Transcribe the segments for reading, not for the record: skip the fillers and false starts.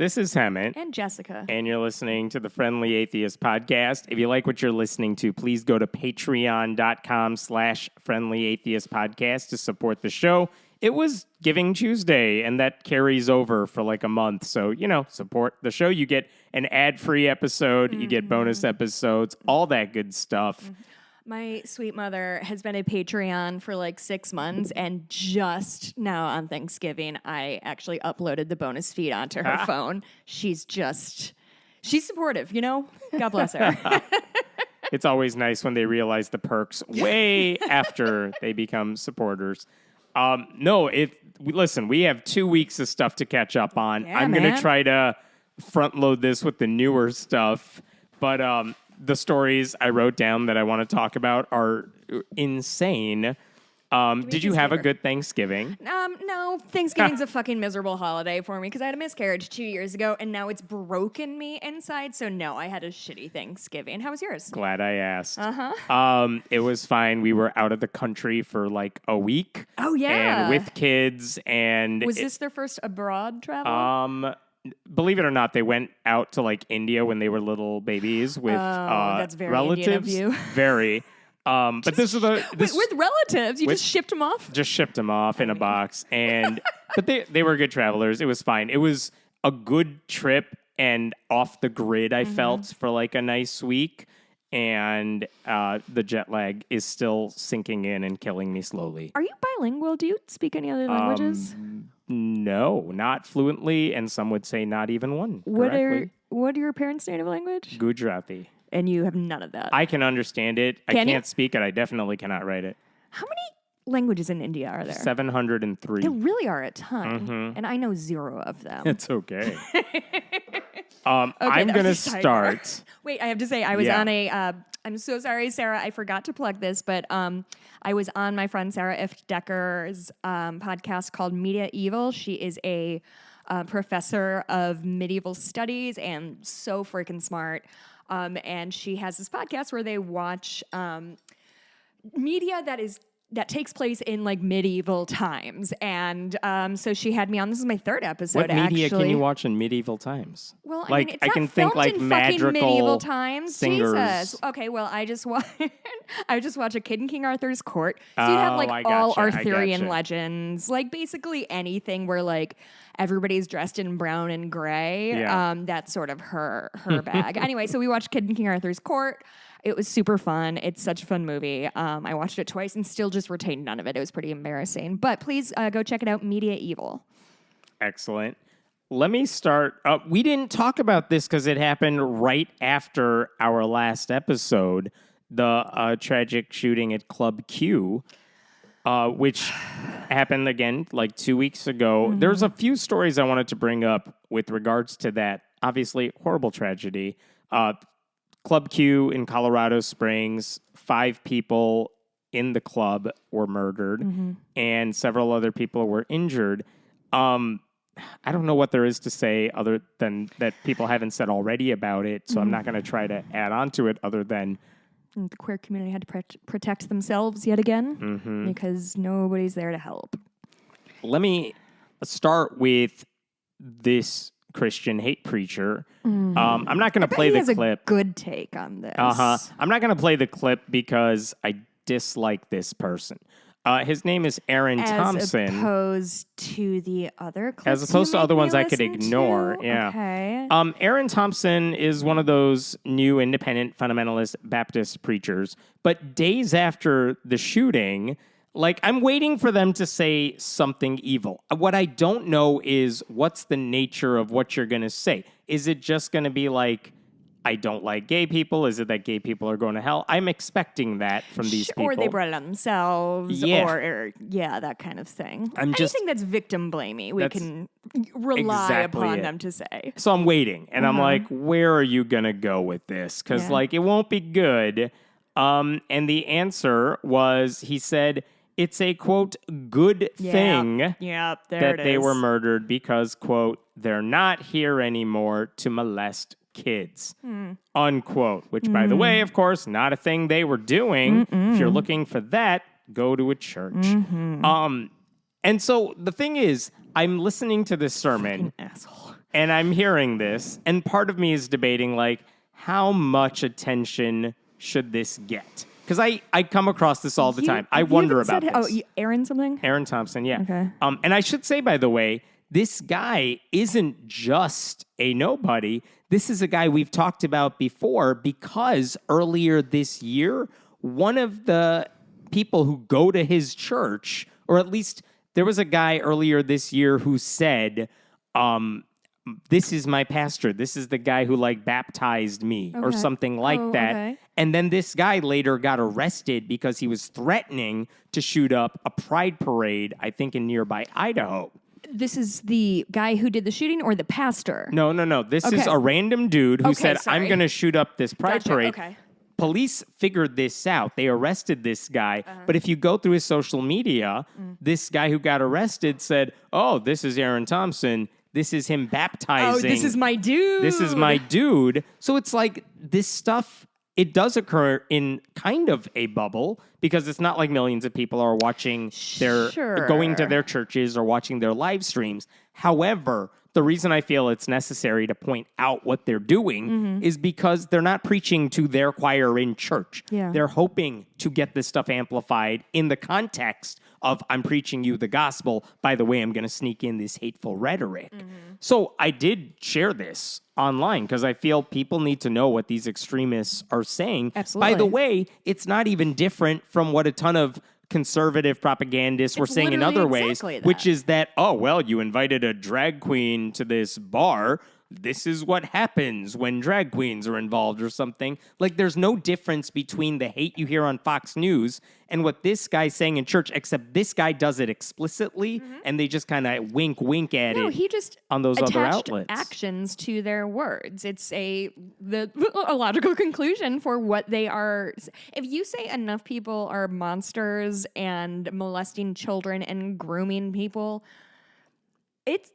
This is Hemant. And Jessica. And you're listening to the Friendly Atheist podcast. If you like what you're listening to, please go to patreon.com/friendlyatheistpodcast to support the show. It was Giving Tuesday, and that carries over for like a month. So, support the show. You get an ad-free episode. You get bonus episodes, all that good stuff. My sweet mother has been a Patreon for like 6 months, and just now on Thanksgiving, I actually uploaded the bonus feed onto her phone. She's supportive, God bless her. It's always nice when they realize the perks way after they become supporters. Listen, we have 2 weeks of stuff to catch up on. Yeah, I'm going to try to front load this with the newer stuff, but the stories I wrote down that I want to talk about are insane. Did you have a good Thanksgiving? No, Thanksgiving's a fucking miserable holiday for me because I had a miscarriage 2 years ago and now it's broken me inside. So no, I had a shitty Thanksgiving. How was yours? Glad I asked. It was fine. We were out of the country for like a week. Oh yeah, and with kids. And was this their first abroad travel? Believe it or not, they went out to like India when they were little babies with that's very relatives. Indian of you. Very. But this is with relatives. You just shipped them off? Just shipped them off in a box. But they were good travelers. It was fine. It was a good trip and off the grid, I felt, for like a nice week. And the jet lag is still sinking in and killing me slowly. Are you bilingual? Do you speak any other languages? No, not fluently, and some would say not even one correctly. What are your parents' native language? Gujarati. And you have none of that. I can understand it. I can't speak it. I definitely cannot write it. How many languages in India are there? 703. There really are a ton. And I know 0 of them. It's okay. I'm going to start. Wait, I have to say, I was on a... I'm so sorry, Sarah. I forgot to plug this, but I was on my friend Sarah If Decker's podcast called Media Evil. She is a professor of medieval studies and so freaking smart. And she has this podcast where they watch media that takes place in like medieval times. And so she had me on. This is my 3rd episode. What media can you watch in medieval times? Well, like, it's not filmed in fucking medieval times. Singers. Jesus. Okay, well, I just watch a Kid in King Arthur's court. So you have like all Arthurian legends, like basically anything where like everybody's dressed in brown and gray. Yeah. That's sort of her bag. Anyway, so we watched Kid in King Arthur's court. It was super fun. It's such a fun movie. I watched it twice and still just retained none of it. It was pretty embarrassing. But please go check it out, Media Evil. Excellent. Let me start. We didn't talk about this because it happened right after our last episode, the tragic shooting at Club Q, which happened again like 2 weeks ago. There's a few stories I wanted to bring up with regards to that. Obviously, horrible tragedy. Club Q in Colorado Springs, 5 people in the club were murdered, and several other people were injured. I don't know what there is to say other than that people haven't said already about it, so I'm not going to try to add on to it other than... And the queer community had to protect themselves yet again because nobody's there to help. Let me start with this Christian hate preacher. I'm not going to play the clip. He has a good take on this. I'm not going to play the clip because I dislike this person. His name is Aaron Thompson. As opposed to the other clips. As opposed to other ones I could ignore. Yeah. Okay. Aaron Thompson is one of those new independent fundamentalist Baptist preachers. But days after the shooting, like, I'm waiting for them to say something evil. What I don't know is what's the nature of what you're going to say. Is it just going to be like, I don't like gay people? Is it that gay people are going to hell? I'm expecting that from these people. Or they brought it on themselves. Or that kind of thing. Anything that's victim blamey, we can rely upon them to say. So I'm waiting, and I'm like, where are you going to go with this? Because, like, it won't be good. And the answer was, he said... It's a, quote, good thing that they were murdered because, quote, they're not here anymore to molest kids, unquote. Which, by the way, of course, not a thing they were doing. If you're looking for that, go to a church. And so the thing is, I'm listening to this sermon. Fucking asshole. And I'm hearing this, and part of me is debating, like, how much attention should this get? Because I come across this all the time. I wonder about this. Oh, Aaron something? Aaron Thompson, yeah. Okay. And I should say, by the way, this guy isn't just a nobody. This is a guy we've talked about before because earlier this year, one of the people who go to his church, or at least there was a guy earlier this year who said, this is my pastor. This is the guy who like baptized me or something like that. Okay. And then this guy later got arrested because he was threatening to shoot up a pride parade, I think in nearby Idaho. This is the guy who did the shooting or the pastor? No. This is a random dude who said, sorry. I'm going to shoot up this pride parade. Okay. Police figured this out. They arrested this guy. But if you go through his social media, this guy who got arrested said, oh, this is Aaron Thompson. This is him baptizing. Oh, this is my dude. This is my dude. So it's like this stuff, it does occur in kind of a bubble because it's not like millions of people are watching going to their churches or watching their live streams. However, the reason I feel it's necessary to point out what they're doing is because they're not preaching to their choir in church. Yeah. They're hoping to get this stuff amplified in the context of I'm preaching you the gospel. By the way, I'm going to sneak in this hateful rhetoric. So I did share this online because I feel people need to know what these extremists are saying. Absolutely. By the way, it's not even different from what a ton of conservative propagandists were saying in other ways, which is that, oh, well, you invited a drag queen to this bar. This is what happens when drag queens are involved or something. Like, there's no difference between the hate you hear on Fox News and what this guy's saying in church, except this guy does it explicitly, and they just kind of wink at it he just on those other attached outlets. Actions to their words. It's a logical conclusion for what they are. If you say enough people are monsters and molesting children and grooming people,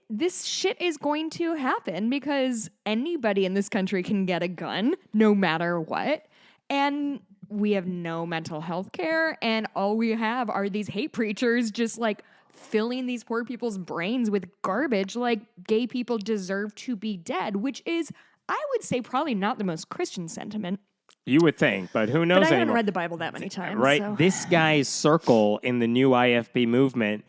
this shit is going to happen because anybody in this country can get a gun no matter what. And we have no mental health care. And all we have are these hate preachers just like filling these poor people's brains with garbage. Like gay people deserve to be dead, which is, I would say, probably not the most Christian sentiment. You would think, but who knows But I haven't anymore. read the Bible that many times. Right? So. This guy's circle in the new IFB movement,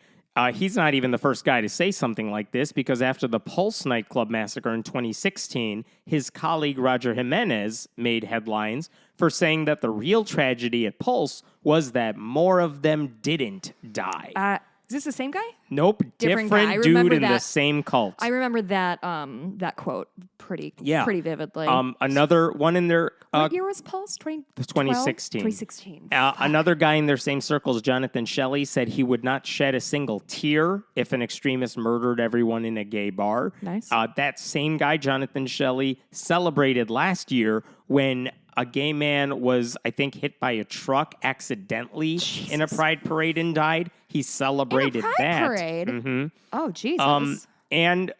he's not even the first guy to say something like this because after the Pulse nightclub massacre in 2016, his colleague Roger Jimenez made headlines for saying that the real tragedy at Pulse was that more of them didn't die. Is this the same guy? Nope, Different guy. I dude remember in the that. same cult. I remember that that quote pretty vividly. Another one in their what year was Pulse? 2016. 2016. Another guy in their same circles, Jonathan Shelley, said he would not shed a single tear if an extremist murdered everyone in a gay bar. Nice. That same guy, Jonathan Shelley, celebrated last year when a gay man was, I think, hit by a truck accidentally in a pride parade and died. He celebrated in a pride parade? Mm-hmm. Oh, Jesus. And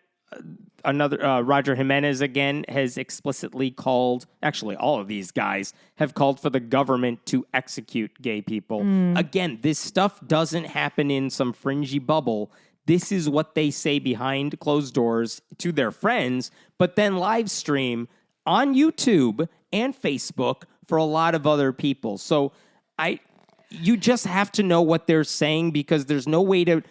another, Roger Jimenez, again, has explicitly called, actually, all of these guys have called for the government to execute gay people. Again, this stuff doesn't happen in some fringy bubble. This is what they say behind closed doors to their friends, but then live stream on YouTube and Facebook for a lot of other people. So you just have to know what they're saying because there's no way to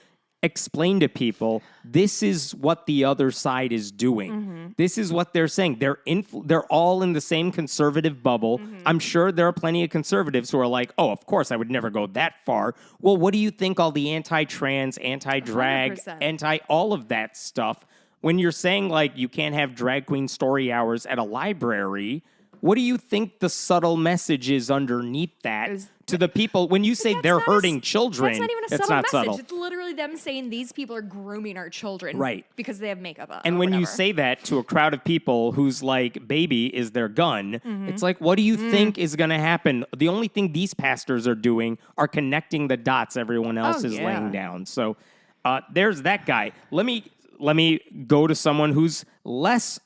explain to people this is what the other side is doing. This is what they're saying. They're all in the same conservative bubble. I'm sure there are plenty of conservatives who are like, oh, of course, I would never go that far. Well, what do you think all the anti-trans, anti-drag, 100%. anti-all of that stuff, when you're saying like you can't have drag queen story hours at a library, what do you think the subtle message is underneath that to the people? When you say they're hurting children, that's not even a it's subtle not message. subtle. It's literally them saying these people are grooming our children, Right? Because they have makeup on. And when you say that to a crowd of people whose like baby is their gun, it's like, what do you think is going to happen? The only thing these pastors are doing are connecting the dots everyone else is laying down. So there's that guy. Let me go to someone who's less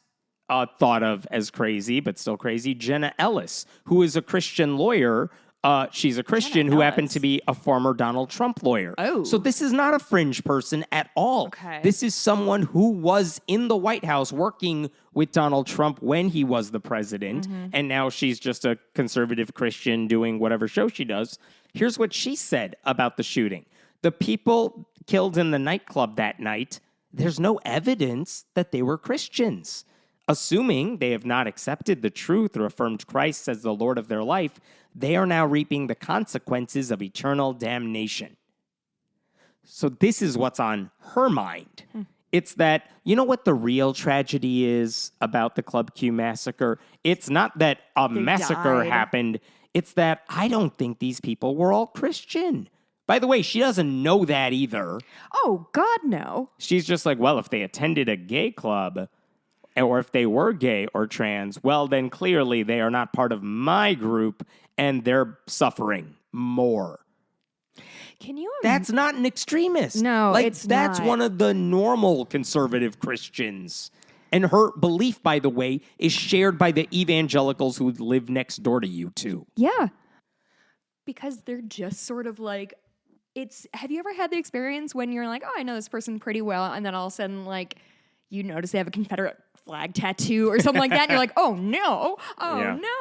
thought of as crazy, but still crazy, Jenna Ellis, who is a Christian lawyer She's a Christian who happened Ellis. to be a former Donald Trump lawyer. Oh. So this is not a fringe person at all. Okay. This is someone who was in the White House working with Donald Trump when he was the president, and now she's just a conservative Christian doing whatever show she does. Here's what she said about the shooting. The people killed in the nightclub that night, there's no evidence that they were Christians. Assuming they have not accepted the truth or affirmed Christ as the Lord of their life, they are now reaping the consequences of eternal damnation. So this is what's on her mind. It's that, you know what the real tragedy is about the Club Q massacre? It's not that a massacre died. happened. It's that I don't think these people were all Christian. By the way, she doesn't know that either. Oh, God, no. She's just like, well, if they attended a gay club, or if they were gay or trans, well, then clearly they are not part of my group and they're suffering more. Can you That's not an extremist. No, it's that's not. one of the normal conservative Christians. And her belief, by the way, is shared by the evangelicals who live next door to you, too. Yeah. Because they're just sort of like, have you ever had the experience when you're like, oh, I know this person pretty well, and then all of a sudden, like, you notice they have a Confederate flag tattoo or something like that, and you're like, oh no,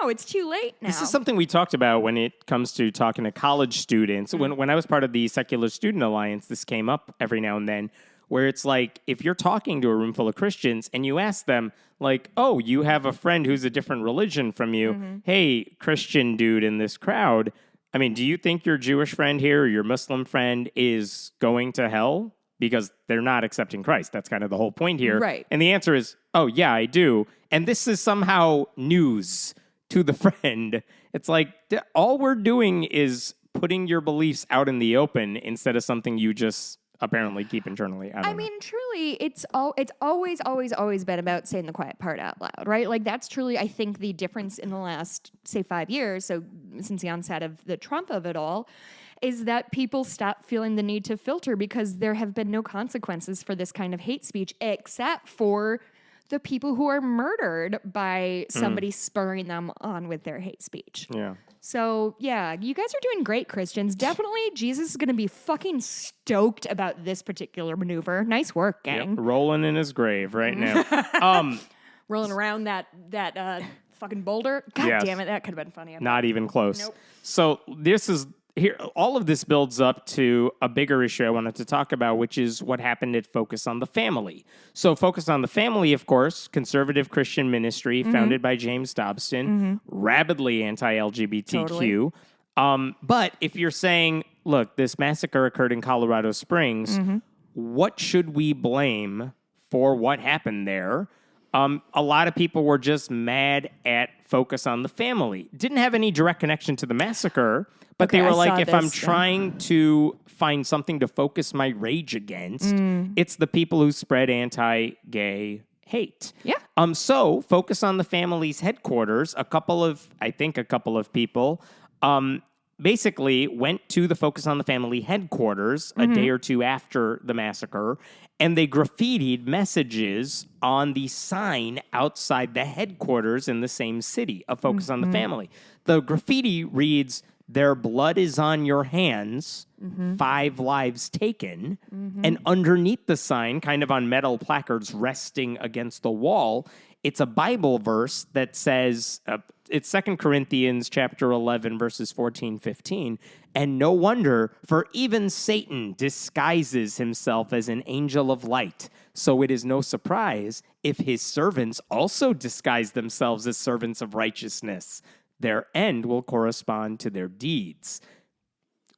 it's too late now. This is something we talked about when it comes to talking to college students. When I was part of the Secular Student Alliance, this came up every now and then, where it's like, if you're talking to a room full of Christians and you ask them, like, oh, you have a friend who's a different religion from you. Hey, Christian dude in this crowd, I mean, do you think your Jewish friend here or your Muslim friend is going to hell? Because they're not accepting Christ. That's kind of the whole point here. Right. And the answer is, oh, yeah, I do. And this is somehow news to the friend. It's like, all we're doing is putting your beliefs out in the open instead of something you just apparently keep internally. I mean, truly, it's always been about saying the quiet part out loud, right? Like, that's truly, I think, the difference in the last, say, 5 years, so since the onset of the Trump of it all, is that people stop feeling the need to filter because there have been no consequences for this kind of hate speech except for the people who are murdered by somebody spurring them on with their hate speech. Yeah. So, yeah, you guys are doing great, Christians. Definitely, Jesus is going to be fucking stoked about this particular maneuver. Nice work, gang. Yep, rolling in his grave right now. Rolling around that fucking boulder. God Yes. damn it, that could have been funny. Not even close. Nope. So this is here. All of this builds up to a bigger issue I wanted to talk about, which is what happened at Focus on the Family. So Focus on the Family, of course, conservative Christian ministry founded by James Dobson, rabidly anti-LGBTQ. Totally. But if you're saying, look, this massacre occurred in Colorado Springs, what should we blame for what happened there? A lot of people were just mad at Focus on the Family. Didn't have any direct connection to the massacre, but they were like, if I'm trying to find something to focus my rage against, it's the people who spread anti-gay hate. Yeah. So Focus on the Family's headquarters, a couple of people, basically went to the Focus on the Family headquarters a day or two after the massacre, and they graffitied messages on the sign outside the headquarters in the same city of Focus on the Family. The graffiti reads, "Their blood is on your hands, 5 lives taken." And underneath the sign, kind of on metal placards resting against the wall, it's a Bible verse that says, it's 2 Corinthians chapter 11, verses 14, 15. "And no wonder, for even Satan disguises himself as an angel of light. So it is no surprise if his servants also disguise themselves as servants of righteousness. Their end will correspond to their deeds."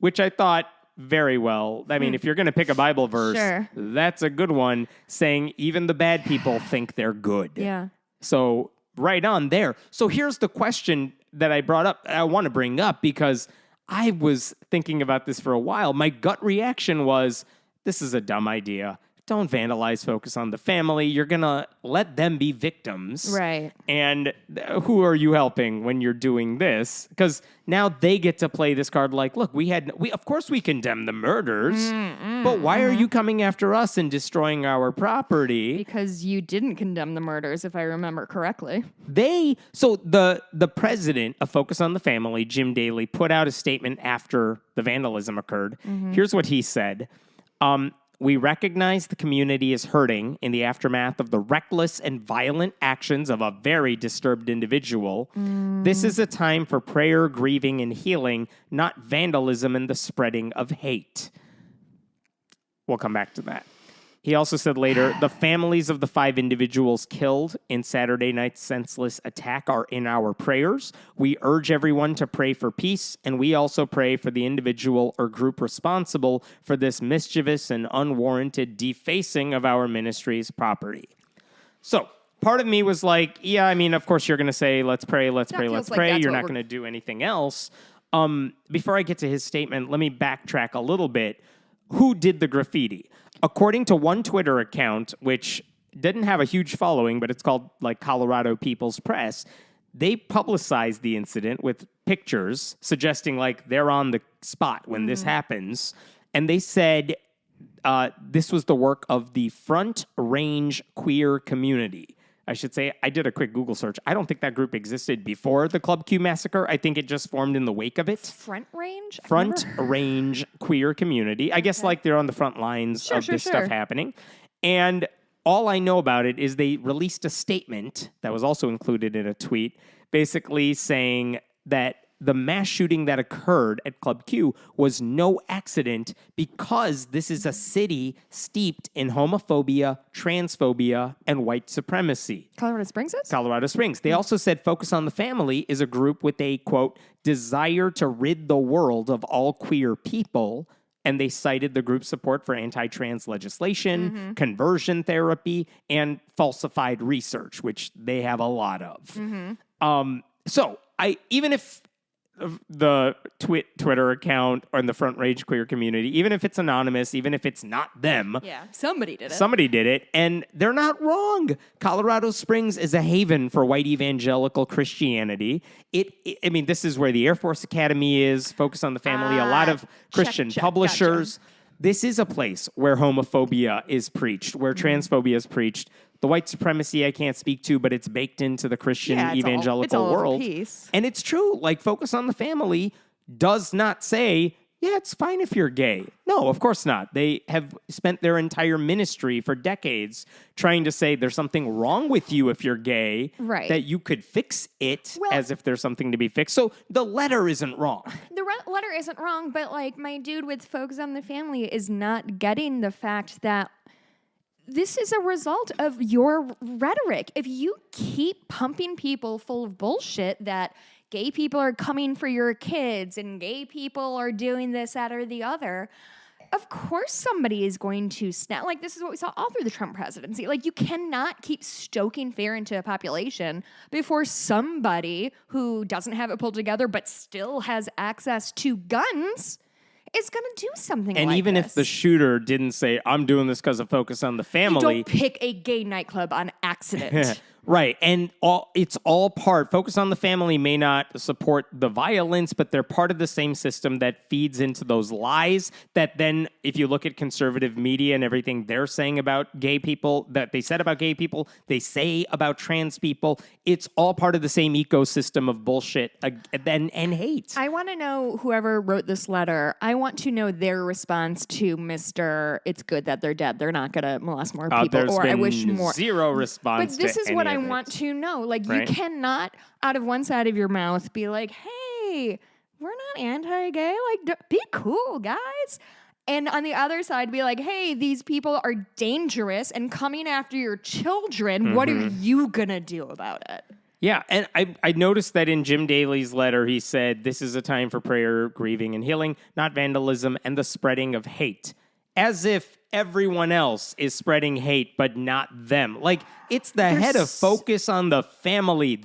Which I thought very well. I mean, if you're going to pick a Bible verse, Sure. that's a good one, saying even the bad people think they're good. Yeah. So right on there. So here's the question that I want to bring up, because I was thinking about this for a while. My gut reaction was, this is a dumb idea. don't vandalize, focus on the family. You're going to let them be victims. Right. And who are you helping when you're doing this? Because now they get to play this card like, look, we of course we condemn the murders, but why are you coming after us and destroying our property? Because you didn't condemn the murders, if I remember correctly. So the president of Focus on the Family, Jim Daly, put out a statement after the vandalism occurred. Here's what he said. We recognize the community is hurting in the aftermath of the reckless and violent actions of a very disturbed individual. This is a time for prayer, grieving, and healing, not vandalism and the spreading of hate. We'll come back to that. He also said later, the families of the 5 individuals killed in Saturday night's senseless attack are in our prayers. We urge everyone to pray for peace, and we also pray for the individual or group responsible for this mischievous and unwarranted defacing of our ministry's property. So, part of me was like, yeah, I mean, of course you're going to say, let's pray, let's pray, let's pray. You're not going to do anything else. Before I get to his statement, let me backtrack a little bit. Who did the graffiti? According to one Twitter account, which didn't have a huge following, but it's called like Colorado People's Press, they publicized the incident with pictures suggesting like they're on the spot when this happens. And they said this was the work of the Front Range queer community. I should say, I did a quick Google search. I don't think that group existed before the Club Q massacre. I think it just formed in the wake of it. Front Range? Front Range queer community. I guess like they're on the front lines of this stuff happening. And all I know about it is they released a statement that was also included in a tweet, basically saying that the mass shooting that occurred at Club Q was no accident because this is a city steeped in homophobia, transphobia, and white supremacy. Colorado Springs is? Colorado Springs. They also said Focus on the Family is a group with a, quote, desire to rid the world of all queer people. And they cited the group's support for anti-trans legislation, conversion therapy, and falsified research, which they have a lot of. So even if the Twitter account or in the Front Range queer community, even if it's anonymous, even if it's not them. Yeah, somebody did it. Somebody did it, and they're not wrong. Colorado Springs is a haven for white evangelical Christianity. I mean, this is where the Air Force Academy is, Focus on the Family, a lot of Christian publishers. Gotcha. This is a place where homophobia is preached, where transphobia is preached. The white supremacy I can't speak to, but it's baked into the Christian evangelical world. And it's true. Like, Focus on the Family does not say, yeah, it's fine if you're gay. No, of course not. They have spent their entire ministry for decades trying to say there's something wrong with you if you're gay, that you could fix it as if there's something to be fixed. So the letter isn't wrong. The letter isn't wrong, but like my dude with Focus on the Family is not getting the fact that this is a result of your rhetoric. If you keep pumping people full of bullshit that gay people are coming for your kids and gay people are doing this, that, or the other, of course somebody is going to snap. Like, this is what we saw all through the Trump presidency. Like, you cannot keep stoking fear into a population before somebody who doesn't have it pulled together but still has access to guns is going to do something and like even this. If the shooter didn't say, I'm doing this because of Focus on the Family. You don't pick a gay nightclub on accident. Right. And it's all part. Focus on the Family may not support the violence, but they're part of the same system that feeds into those lies that then, if you look at conservative media and everything they're saying about gay people, that they said about gay people, they say about trans people, it's all part of the same ecosystem of bullshit and hate. I want to know whoever wrote this letter, I want to know their response to Mr. It's good that they're dead. They're not going to molest more people. Or I wish more. Zero response. But this is what I want to know. Like, you cannot, out of one side of your mouth, be like, hey, we're not anti-gay. Like, be cool, guys. And on the other side, be like, hey, these people are dangerous and coming after your children. What are you going to do about it? Yeah, and I noticed that in Jim Daly's letter, he said, this is a time for prayer, grieving, and healing, not vandalism and the spreading of hate. As if everyone else is spreading hate, but not them. Like, it's the head of Focus on the Family.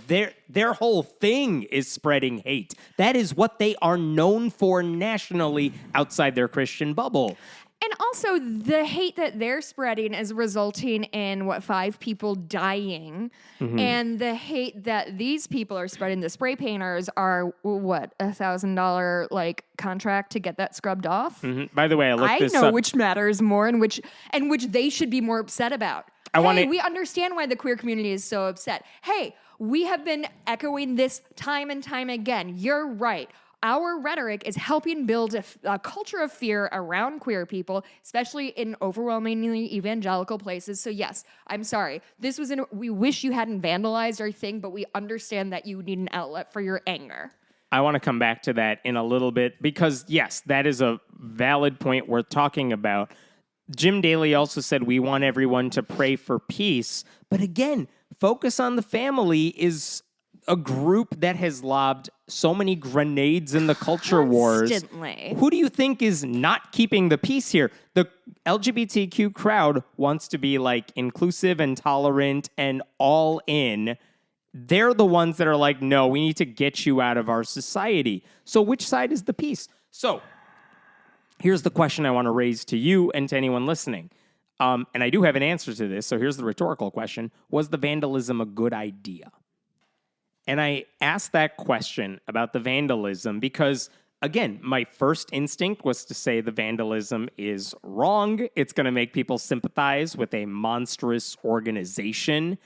Their whole thing is spreading hate. That is what they are known for nationally outside their Christian bubble. And also, the hate that they're spreading is resulting in, 5 people dying. And the hate that these people are spreading, the spray painters, are, $1,000, contract to get that scrubbed off? By the way, I know which matters more and which they should be more upset about. We understand why the queer community is so upset. Hey, we have been echoing this time and time again. You're right. Our rhetoric is helping build a culture of fear around queer people, especially in overwhelmingly evangelical places. So yes, I'm sorry. We wish you hadn't vandalized our thing, but we understand that you need an outlet for your anger. I want to come back to that in a little bit because, yes, that is a valid point worth talking about. Jim Daly also said we want everyone to pray for peace. But again, Focus on the Family is a group that has lobbed so many grenades in the culture wars. Who do you think is not keeping the peace here? The LGBTQ crowd wants to be inclusive and tolerant and all in. They're the ones that are like, no, we need to get you out of our society. So which side is the peace? So here's the question I want to raise to you and to anyone listening. And I do have an answer to this. So here's the rhetorical question. Was the vandalism a good idea? And I asked that question about the vandalism because, again, my first instinct was to say the vandalism is wrong. It's going to make people sympathize with a monstrous organization.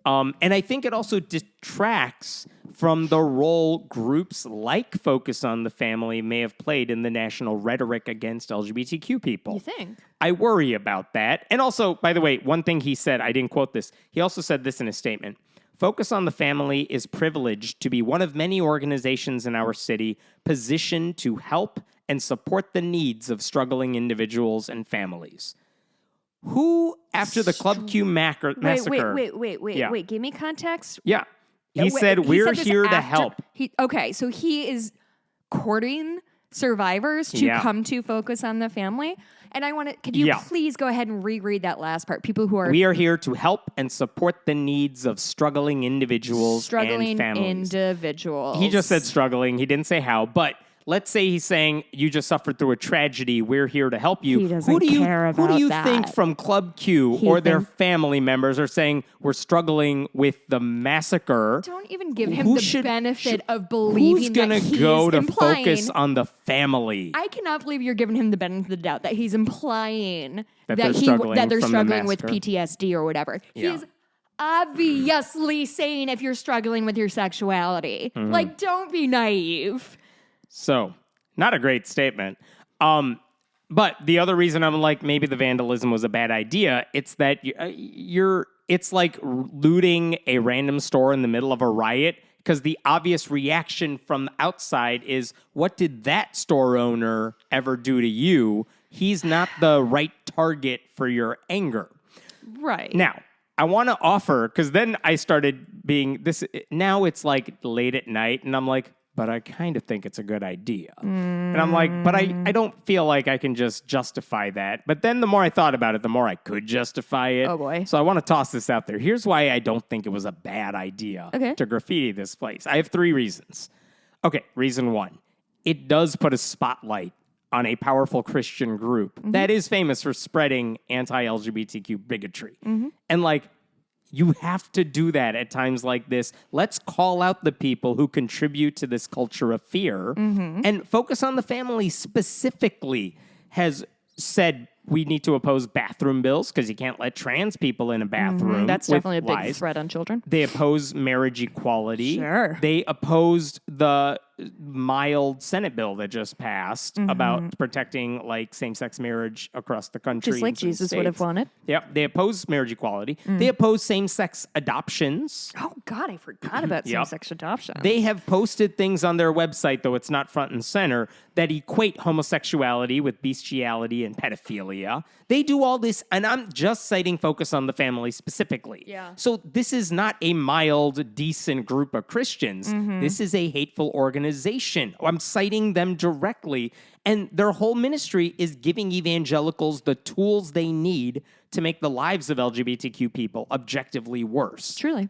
And I think it also detracts from the role groups like Focus on the Family may have played in the national rhetoric against LGBTQ people. You think? I worry about that. And also, by the way, one thing he said, I didn't quote this. He also said this in a statement. Focus on the Family is privileged to be one of many organizations in our city positioned to help and support the needs of struggling individuals and families. Who, after the Club Q massacre... Wait. Give me context. Yeah. He said, we're here to help. So he is courting survivors to come to Focus on the Family. And could you please go ahead and reread that last part? People who are... We are here to help and support the needs of struggling individuals and families. He just said struggling. He didn't say how, but... Let's say he's saying you just suffered through a tragedy. We're here to help you. He doesn't care about that. Who do you think from Club Q or their family members are saying we're struggling with the massacre? Don't even give him the benefit of believing that he's Who's going to go to Focus on the Family? I cannot believe you're giving him the benefit of the doubt that he's implying that they're struggling with PTSD or whatever. Yeah. He's obviously saying if you're struggling with your sexuality. Don't be naive. So, not a great statement. But the other reason I'm like, maybe the vandalism was a bad idea, it's that it's like looting a random store in the middle of a riot, because the obvious reaction from the outside is, what did that store owner ever do to you? He's not the right target for your anger. Right. Now, I want to offer, because then I started being this, now it's like late at night, and I'm like, but I kind of think it's a good idea. And I'm like, but I don't feel like I can just justify that. But then the more I thought about it, the more I could justify it. Oh, boy. So I want to toss this out there. Here's why I don't think it was a bad idea to graffiti this place. I have 3 reasons. Okay, reason 1. It does put a spotlight on a powerful Christian group that is famous for spreading anti-LGBTQ bigotry. And you have to do that at times like this. Let's call out the people who contribute to this culture of fear. And Focus on the Family specifically has said we need to oppose bathroom bills because you can't let trans people in a bathroom. That's definitely a big threat on children. They oppose marriage equality. Sure. They opposed the mild Senate bill that just passed about protecting same-sex marriage across the country. Just like Jesus would have wanted. Yep. They oppose marriage equality. They oppose same-sex adoptions. Oh, God, I forgot about same-sex adoption. They have posted things on their website, though it's not front and center, that equate homosexuality with bestiality and pedophilia. They do all this, and I'm just citing Focus on the Family specifically. Yeah. So this is not a mild, decent group of Christians. This is a hateful organization. I'm citing them directly, and their whole ministry is giving evangelicals the tools they need to make the lives of LGBTQ people objectively worse. Truly.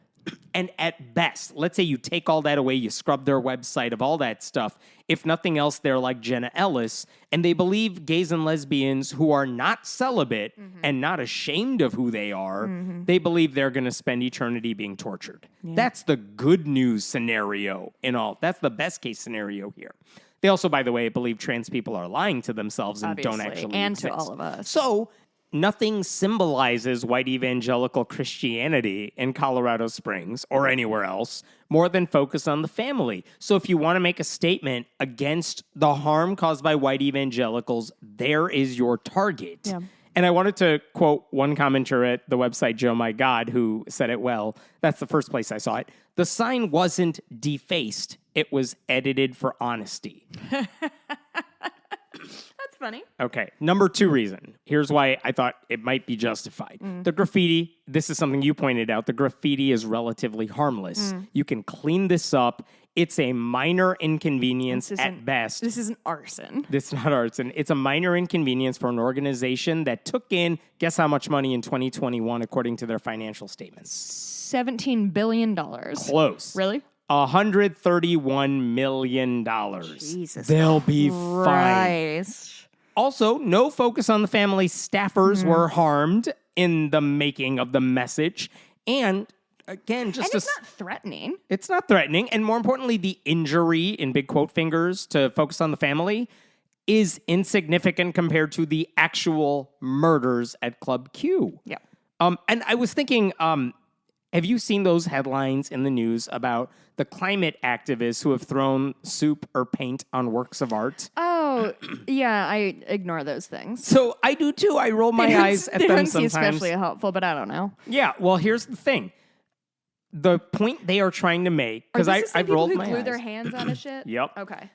And at best, let's say you take all that away, you scrub their website of all that stuff. If nothing else, they're like Jenna Ellis, and they believe gays and lesbians who are not celibate and not ashamed of who they are, they believe they're going to spend eternity being tortured. Yeah. That's the good news scenario in all. That's the best case scenario here. They also, by the way, believe trans people are lying to themselves and don't actually and exist. To all of us. So nothing symbolizes white evangelical Christianity in Colorado Springs or anywhere else more than focus on the family. So if you want to make a statement against the harm caused by white evangelicals, there is your target. Yeah. And I wanted to quote one commenter at the website, Joe My God, who said it well. That's the first place I saw it. The sign wasn't defaced. It was edited for honesty. Funny. Okay. Number 2 reason. Here's why I thought it might be justified. The graffiti, this is something you pointed out. The graffiti is relatively harmless. You can clean this up. It's a minor inconvenience at best. This isn't arson. This is not arson. It's a minor inconvenience for an organization that took in, guess how much money in 2021 according to their financial statements? $17 billion. Close. Really? $131 million. Jesus They'll be fine. Also, no focus on the family. Staffers were harmed in the making of the message. And again, it's not threatening. It's not threatening. And more importantly, the injury, in big quote fingers, to focus on the family is insignificant compared to the actual murders at Club Q. Yeah. And I was thinking, have you seen those headlines in the news about the climate activists who have thrown soup or paint on works of art? Oh, yeah, I ignore those things. So I do too. I roll my eyes at them sometimes. They don't seem especially helpful, but I don't know. Yeah, well, here's the thing. The point they are trying to make, because I've rolled my eyes. People who glue their hands on a shit? Yep. Okay.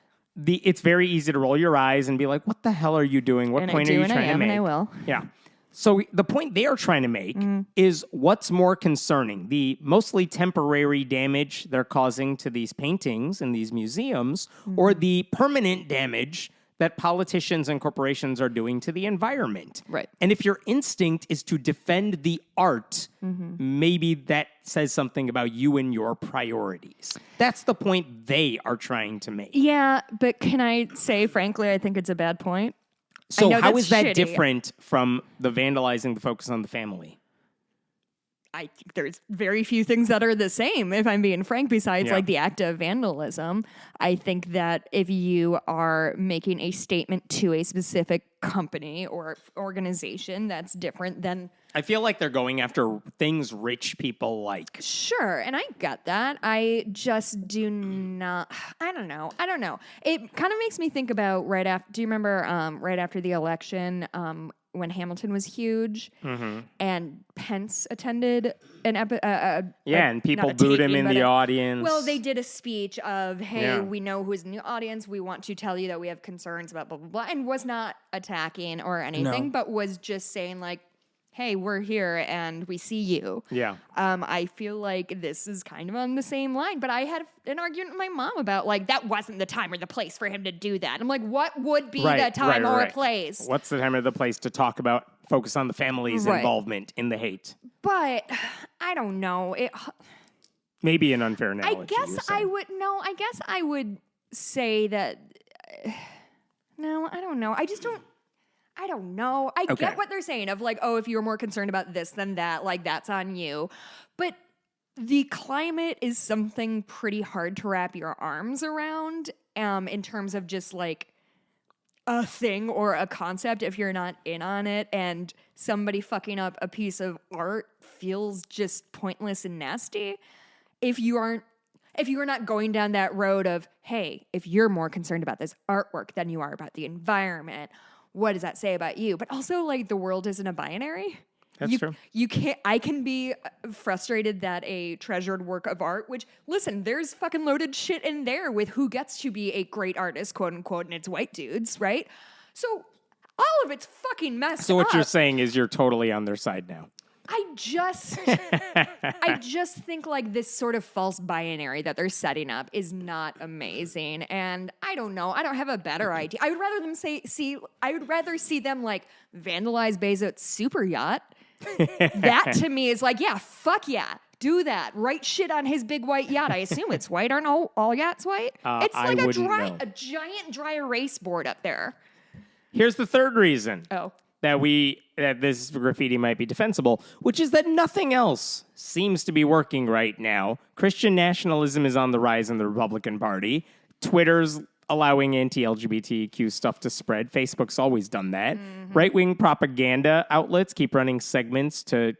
It's very easy to roll your eyes and be like, what the hell are you doing? What point are you trying to make? And I will. Yeah. So the point they are trying to make is what's more concerning, the mostly temporary damage they're causing to these paintings and these museums, or the permanent damage that politicians and corporations are doing to the environment. Right. And if your instinct is to defend the art, maybe that says something about you and your priorities. That's the point they are trying to make. Yeah, but can I say, frankly, I think it's a bad point. So how is that different from the vandalizing the focus on the family? I think there's very few things that are the same, if I'm being frank, besides like the act of vandalism. I think that if you are making a statement to a specific company or organization that's different than... I feel like they're going after things rich people like. Sure, and I get that. I just do not... I don't know. It kind of makes me think about right after... Do you remember right after the election... when Hamilton was huge, and Pence attended and people booed him in the audience. Well, they did a speech of, hey, we know who's in the audience. We want to tell you that we have concerns about blah, blah, blah, and was not attacking or anything, but was just saying, like, hey, we're here and we see you. Yeah. I feel like this is kind of on the same line, but I had an argument with my mom about, like, that wasn't the time or the place for him to do that. I'm like, what would be the time or a place? What's the time or the place to talk about, focus on the family's involvement in the hate? But I don't know. Maybe an unfair analogy. I guess I would say that, no, I don't know. I don't know. I get what they're saying of like, oh, if you're more concerned about this than that, like that's on you. But the climate is something pretty hard to wrap your arms around in terms of just like a thing or a concept if you're not in on it, and somebody fucking up a piece of art feels just pointless and nasty. If you are not going down that road of, hey, if you're more concerned about this artwork than you are about the environment, what does that say about you? But also, like, the world isn't a binary. That's true. I can be frustrated that a treasured work of art, which, listen, there's fucking loaded shit in there with who gets to be a great artist, quote unquote, and it's white dudes, right? So all of it's fucking messed up. So what you're saying is you're totally on their side now. I just think like this sort of false binary that they're setting up is not amazing, and I don't know. I don't have a better idea. I would rather see them like vandalize Bezos' super yacht. That to me is like, yeah, fuck yeah. Do that. Write shit on his big white yacht. I assume it's white. Aren't all yachts white? It's like a giant dry erase board up there. Here's the third reason. Oh. That this graffiti might be defensible, which is that nothing else seems to be working right now. Christian nationalism is on the rise in the Republican Party. Twitter's allowing anti-LGBTQ stuff to spread. Facebook's always done that. Right-wing propaganda outlets keep running segments to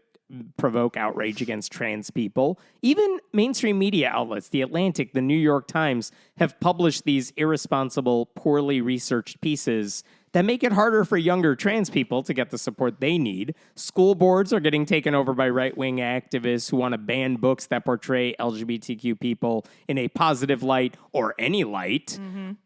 provoke outrage against trans people. Even mainstream media outlets, The Atlantic, The New York Times, have published these irresponsible, poorly researched pieces that make it harder for younger trans people to get the support they need. School boards are getting taken over by right-wing activists who want to ban books that portray LGBTQ people in a positive light or any light.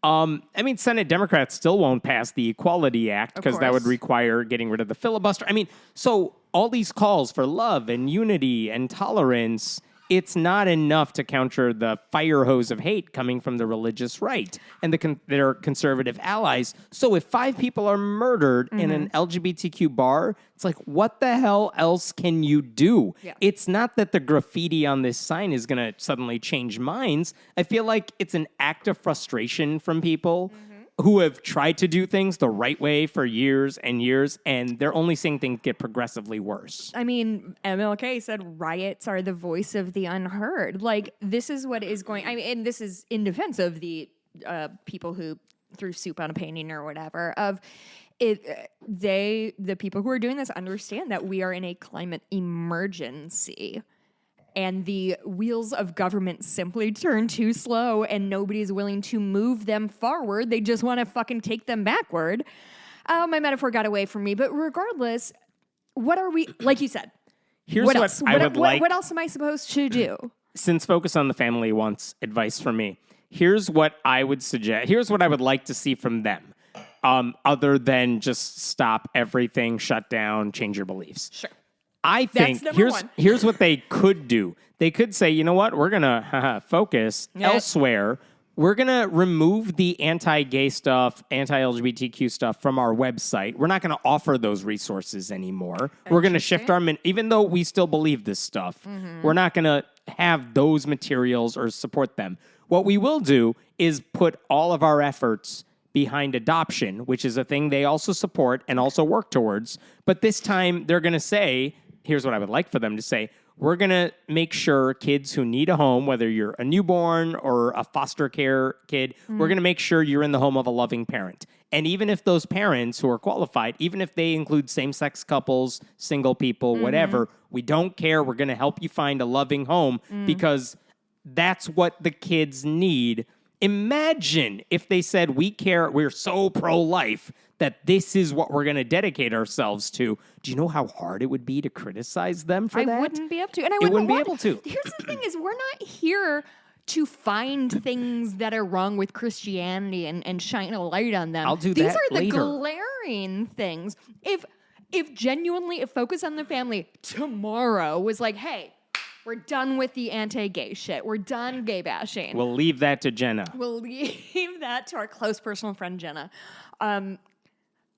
Senate Democrats still won't pass the Equality Act because that would require getting rid of the filibuster. So all these calls for love and unity and tolerance, it's not enough to counter the fire hose of hate coming from the religious right and their conservative allies. So if 5 people are murdered in an LGBTQ bar, it's like, what the hell else can you do? Yeah. It's not that the graffiti on this sign is going to suddenly change minds. I feel like it's an act of frustration from people who have tried to do things the right way for years and years, and they're only seeing things get progressively worse. MLK said riots are the voice of the unheard. Like, this is what is going... and this is in defense of the people who threw soup on a painting or whatever, the people who are doing this understand that we are in a climate emergency. And the wheels of government simply turn too slow and nobody's willing to move them forward. They just want to fucking take them backward. My metaphor got away from me. But regardless, what are we, like you said, Here's what what else? I would like. What else am I supposed to do? Since Focus on the Family wants advice from me, here's what I would suggest. Here's what I would like to see from them. Other than just stop everything, shut down, change your beliefs. Sure. I think here's what they could do. They could say, you know what, we're going to focus elsewhere. We're going to remove the anti-gay stuff, anti-LGBTQ stuff from our website. We're not going to offer those resources anymore. We're going to shift even though we still believe this stuff, we're not going to have those materials or support them. What we will do is put all of our efforts behind adoption, which is a thing they also support and also work towards. But this time they're going to say, here's what I would like for them to say. We're going to make sure kids who need a home, whether you're a newborn or a foster care kid, we're going to make sure you're in the home of a loving parent. And even if those parents who are qualified, even if they include same-sex couples, single people, whatever, we don't care. We're going to help you find a loving home because that's what the kids need. Imagine if they said, we're so pro-life that this is what we're going to dedicate ourselves to. Do you know how hard it would be to criticize them for that? I wouldn't be able to. And I wouldn't be able to. Here's the thing is, we're not here to find things that are wrong with Christianity and shine a light on them. I'll do These that are the later. glaring things. If genuinely, if Focus on the Family tomorrow was like, hey, we're done with the anti-gay shit. We're done gay bashing. We'll leave that to Jenna. We'll leave that to our close personal friend, Jenna.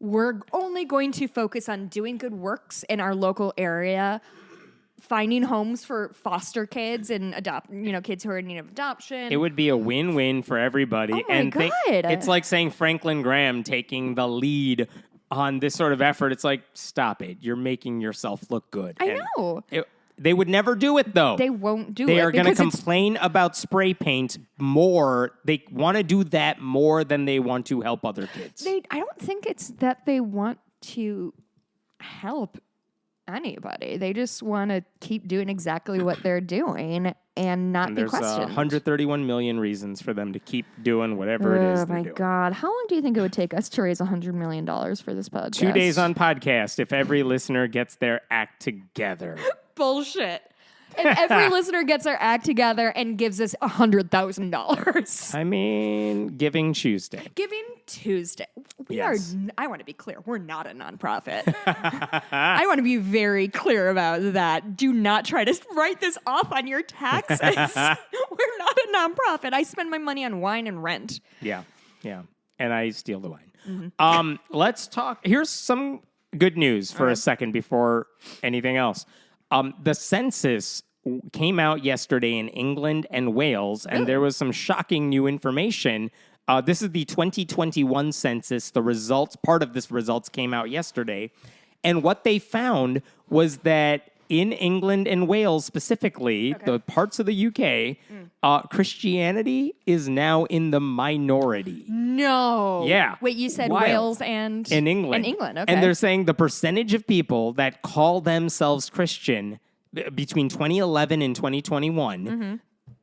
We're only going to focus on doing good works in our local area, finding homes for foster kids and kids who are in need of adoption. It would be a win-win for everybody. Oh my God. It's like saying Franklin Graham taking the lead on this sort of effort. It's like, stop it. You're making yourself look good. I know. They would never do it, though. They won't do it. They are going to complain about spray paint more. They want to do that more than they want to help other kids. I don't think it's that they want to help anybody. They just want to keep doing exactly what they're doing and not be questioned. There's 131 million reasons for them to keep doing whatever it is they're doing. Oh, my God. How long do you think it would take us to raise $100 million for this podcast? 2 days on podcast if every listener gets their act together. Bullshit. If every listener gets their act together and gives us $100,000. Giving Tuesday. Giving Tuesday. Yes. I want to be clear. We're not a nonprofit. I want to be very clear about that. Do not try to write this off on your taxes. We're not a nonprofit. I spend my money on wine and rent. Yeah. And I steal the wine. Let's talk. Here's some good news for a second before anything else. The census came out yesterday in England and Wales, and there was some shocking new information. This is the 2021 census. The results, part of this results came out yesterday. And what they found was that in England and Wales specifically, the parts of the UK, Christianity is now in the minority. No. Yeah. Wait, you said Wild. Wales and In England. In England, okay. And they're saying the percentage of people that call themselves Christian between 2011 and 2021,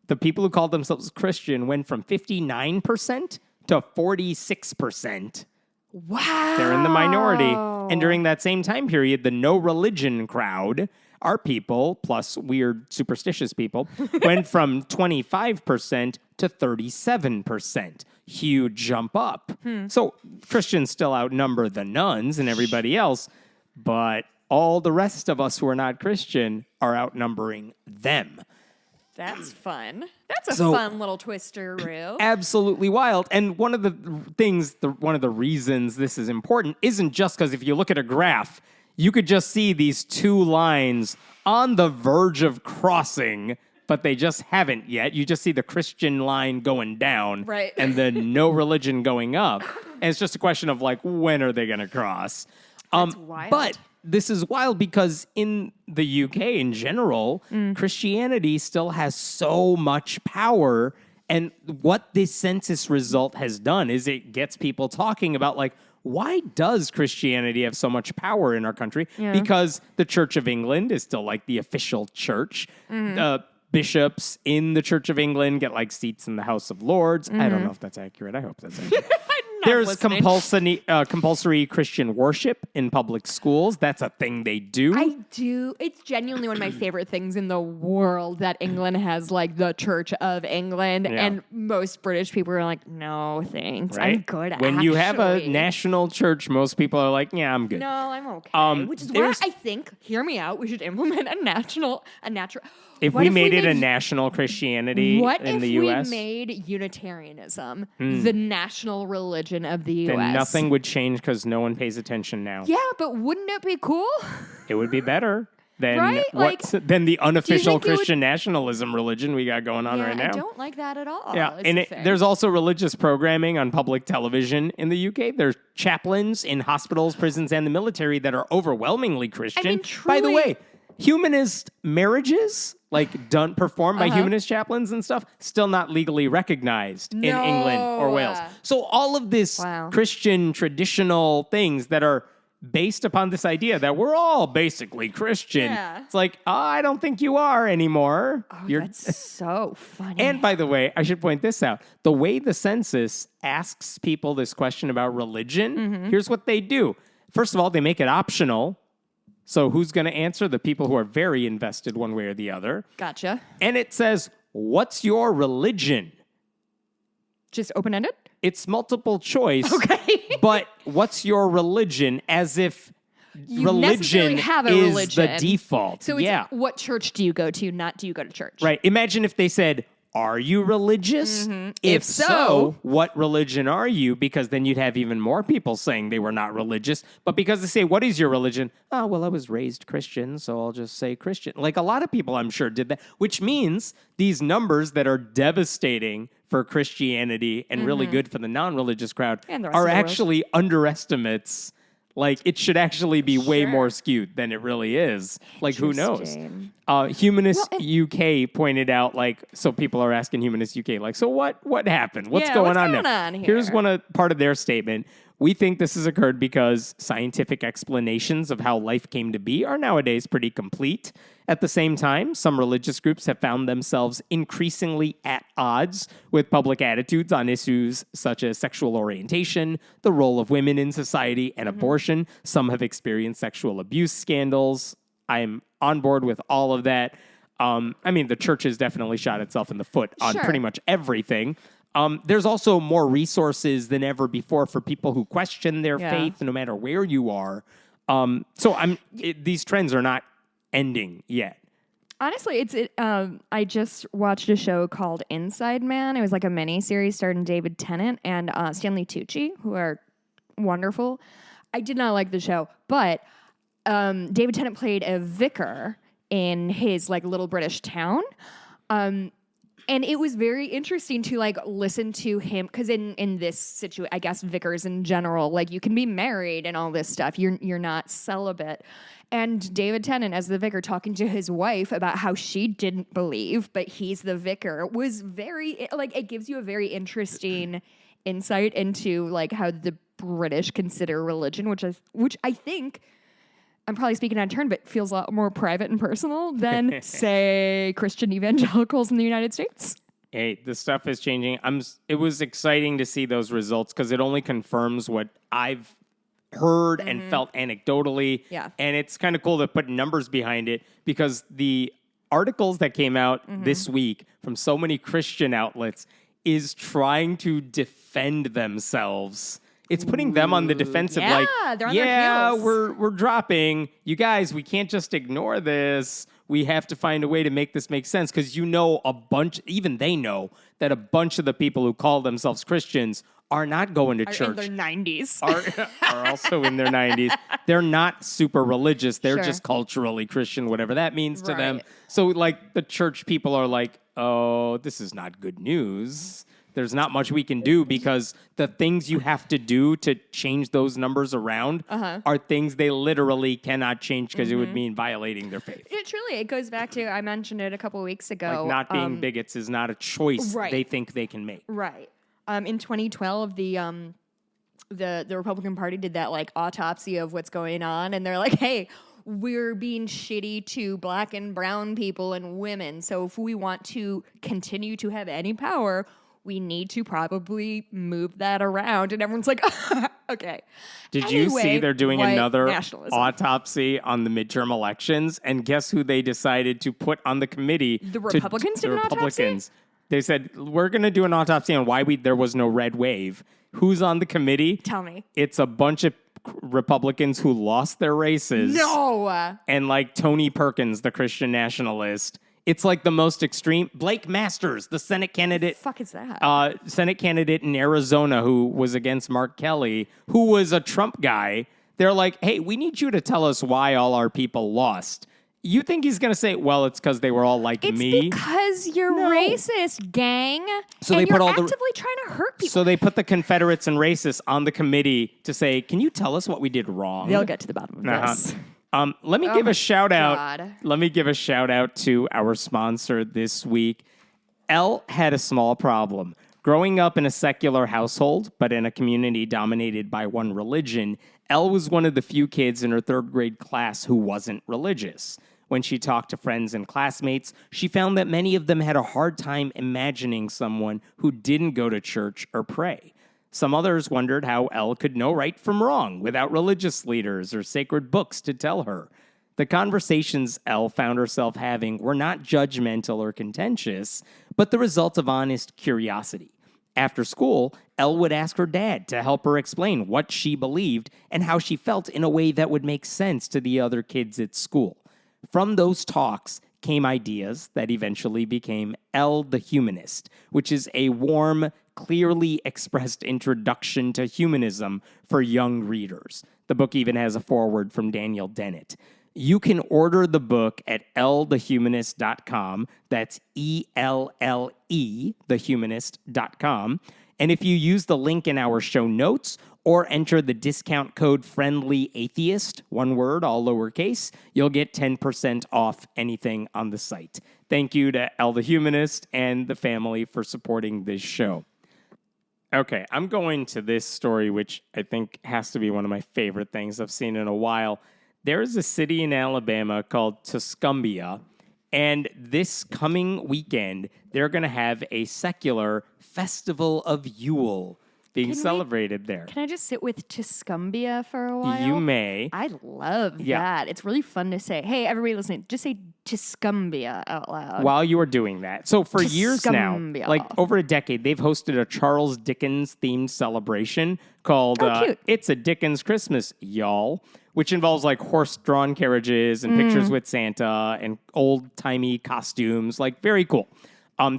the people who called themselves Christian went from 59% to 46%. Wow. They're in the minority. And during that same time period, the no religion crowd, our people, plus weird superstitious people, went from 25% to 37%. Huge jump up. So Christians still outnumber the nuns and everybody else, but all the rest of us who are not Christian are outnumbering them. That's fun. That's a fun little twister-oo. Absolutely wild. And one of the things, one of the reasons this is important isn't just because if you look at a graph, you could just see these two lines on the verge of crossing, but they just haven't yet. You just see the Christian line going down Right. and the no religion going up. And it's just a question of like, when are they going to cross? That's wild. But this is wild because in the UK in general, Christianity still has so much power. And what this census result has done is it gets people talking about like, why does Christianity have so much power in our country? Yeah. Because the Church of England is still like the official church. Bishops in the Church of England get like seats in the House of Lords. I don't know if that's accurate. I hope that's accurate. There's compulsory Christian worship in public schools. That's a thing they do. I do. It's genuinely one of my favorite things in the world that England has like the Church of England. Yeah. And most British people are like, no, thanks. Right? I'm good, When you have a actually." national church, most people are like, yeah, I'm good. No, I'm okay. Which is why there's- I think, hear me out, we should implement a natural. If What we made it a national Christianity What in if the U.S., we made Unitarianism the national religion of the U.S.? then nothing would change because no one pays attention now. Yeah, but wouldn't it be cool? It would be better than Right? Like, than the unofficial think it would- Christian nationalism religion we got going on right now. I don't like that at all. Yeah, is and the thing. there's also religious programming on public television in the UK. There's chaplains in hospitals, prisons, and the military that are overwhelmingly Christian. By the truly- way, humanist marriages, like performed by humanist chaplains and stuff, still not legally recognized in England or Wales. So all of this Wow. Christian traditional things that are based upon this idea that we're all basically Christian. Yeah. It's like, I don't think you are anymore. Oh, that's so funny. And by the way, I should point this out. The way the census asks people this question about religion, here's what they do. First of all, they make it optional. So who's going to answer? The people who are very invested one way or the other. Gotcha. And it says, what's your religion? Just open-ended? It's multiple choice. Okay. But what's your religion? As if You necessarily religion have a is religion. the default. So it's yeah. what church do you go to, not do you go to church? Right. Imagine if they said, are you religious? If so, what religion are you? Because then you'd have even more people saying they were not religious. But because they say, what is your religion? Oh, well, I was raised Christian, so I'll just say Christian. Like a lot of people, I'm sure, did that, which means these numbers that are devastating for Christianity and really good for the non-religious crowd And the rest are of the world. actually underestimates. Like, it should actually be way more skewed than it really is. Like, who knows? Interesting. Humanist UK pointed out, like, so people are asking Humanist UK, like, so what happened? What's Yeah, going what's on going now? on here? Here's part of their statement. We think this has occurred because scientific explanations of how life came to be are nowadays pretty complete. At the same time, some religious groups have found themselves increasingly at odds with public attitudes on issues such as sexual orientation, the role of women in society, and abortion. Some have experienced sexual abuse scandals. I'm on board with all of that. I mean, the church has definitely shot itself in the foot on Sure. pretty much everything. There's also more resources than ever before for people who question their faith, no matter where you are. These trends are not ending yet. Honestly, I just watched a show called Inside Man. It was like a mini series starring David Tennant and Stanley Tucci, who are wonderful. I did not like the show, but David Tennant played a vicar in his like little British town. And it was very interesting to like listen to him because in this situation, I guess vicars in general, like you can be married and all this stuff. You're not celibate. And David Tennant, as the vicar, talking to his wife about how she didn't believe, but he's the vicar, was very like it gives you a very interesting insight into like how the British consider religion, which I think. I'm probably speaking out of turn, but feels a lot more private and personal than, say, Christian evangelicals in the United States. Hey, the stuff is changing. It was exciting to see those results because it only confirms what I've heard and felt anecdotally. Yeah. And it's kind of cool to put numbers behind it because the articles that came out this week from so many Christian outlets is trying to defend themselves. It's putting them on the defensive, yeah, like, they're on their heels. we're dropping. You guys, we can't just ignore this. We have to find a way to make this make sense because even they know that a bunch of the people who call themselves Christians are not going to church. In their 90s. Are also in their 90s. They're not super religious. They're Sure. just culturally Christian, whatever that means to them. Right. So, like, the church people are like, oh, this is not good news. There's not much we can do because the things you have to do to change those numbers around are things they literally cannot change because it would mean violating their faith. It goes back to, I mentioned it a couple of weeks ago. Like not being bigots is not a choice right. they think they can make. Right. In 2012, the Republican Party did that like autopsy of what's going on, and they're like, hey, we're being shitty to black and brown people and women. So if we want to continue to have any power, we need to probably move that around. And everyone's like, okay. Did you see they're doing another nationalism. autopsy on the midterm elections? And guess who they decided to put on the committee? The Republicans did an autopsy? They said, we're going to do an autopsy on why there was no red wave. Who's on the committee? Tell me. It's a bunch of Republicans who lost their races. No! And like Tony Perkins, the Christian nationalist. It's like the most extreme. Blake Masters, the Senate candidate. The fuck is that? Senate candidate in Arizona who was against Mark Kelly, who was a Trump guy. They're like, hey, we need you to tell us why all our people lost. You think he's going to say, well, it's because they were all like me? It's because you're racist, gang. So and they put you're all the actively trying to hurt people. So they put the Confederates and racists on the committee to say, can you tell us what we did wrong? They'll get to the bottom of this. Let me give a shout out. God. Let me give a shout out to our sponsor this week. Elle had a small problem. Growing up in a secular household, but in a community dominated by one religion, Elle was one of the few kids in her third grade class who wasn't religious. When she talked to friends and classmates, she found that many of them had a hard time imagining someone who didn't go to church or pray. Some others wondered how Elle could know right from wrong without religious leaders or sacred books to tell her. The conversations Elle found herself having were not judgmental or contentious, but the result of honest curiosity. After school, Elle would ask her dad to help her explain what she believed and how she felt in a way that would make sense to the other kids at school. From those talks came ideas that eventually became Elle the Humanist, which is a warm, clearly expressed introduction to humanism for young readers. The book even has a foreword from Daniel Dennett. You can order the book at ellethehumanist.com. That's E-L-L-E, thehumanist.com. And if you use the link in our show notes or enter the discount code friendlyatheist, one word, all lowercase, you'll get 10% off anything on the site. Thank you to Elle the Humanist and the family for supporting this show. Okay, I'm going to this story, which I think has to be one of my favorite things I've seen in a while. There is a city in Alabama called Tuscumbia, and this coming weekend, they're going to have a secular Festival of Yule being celebrated there. Can I just sit with Tuscumbia for a while? You may. I love that. It's really fun to say. Hey, everybody listening, just say Tuscumbia out loud. While you are doing that. So for years now, Tuscumbia. like over a decade, they've hosted a Charles Dickens themed celebration called cute. It's a Dickens Christmas, y'all, which involves like horse-drawn carriages and pictures with Santa and old-timey costumes, like very cool.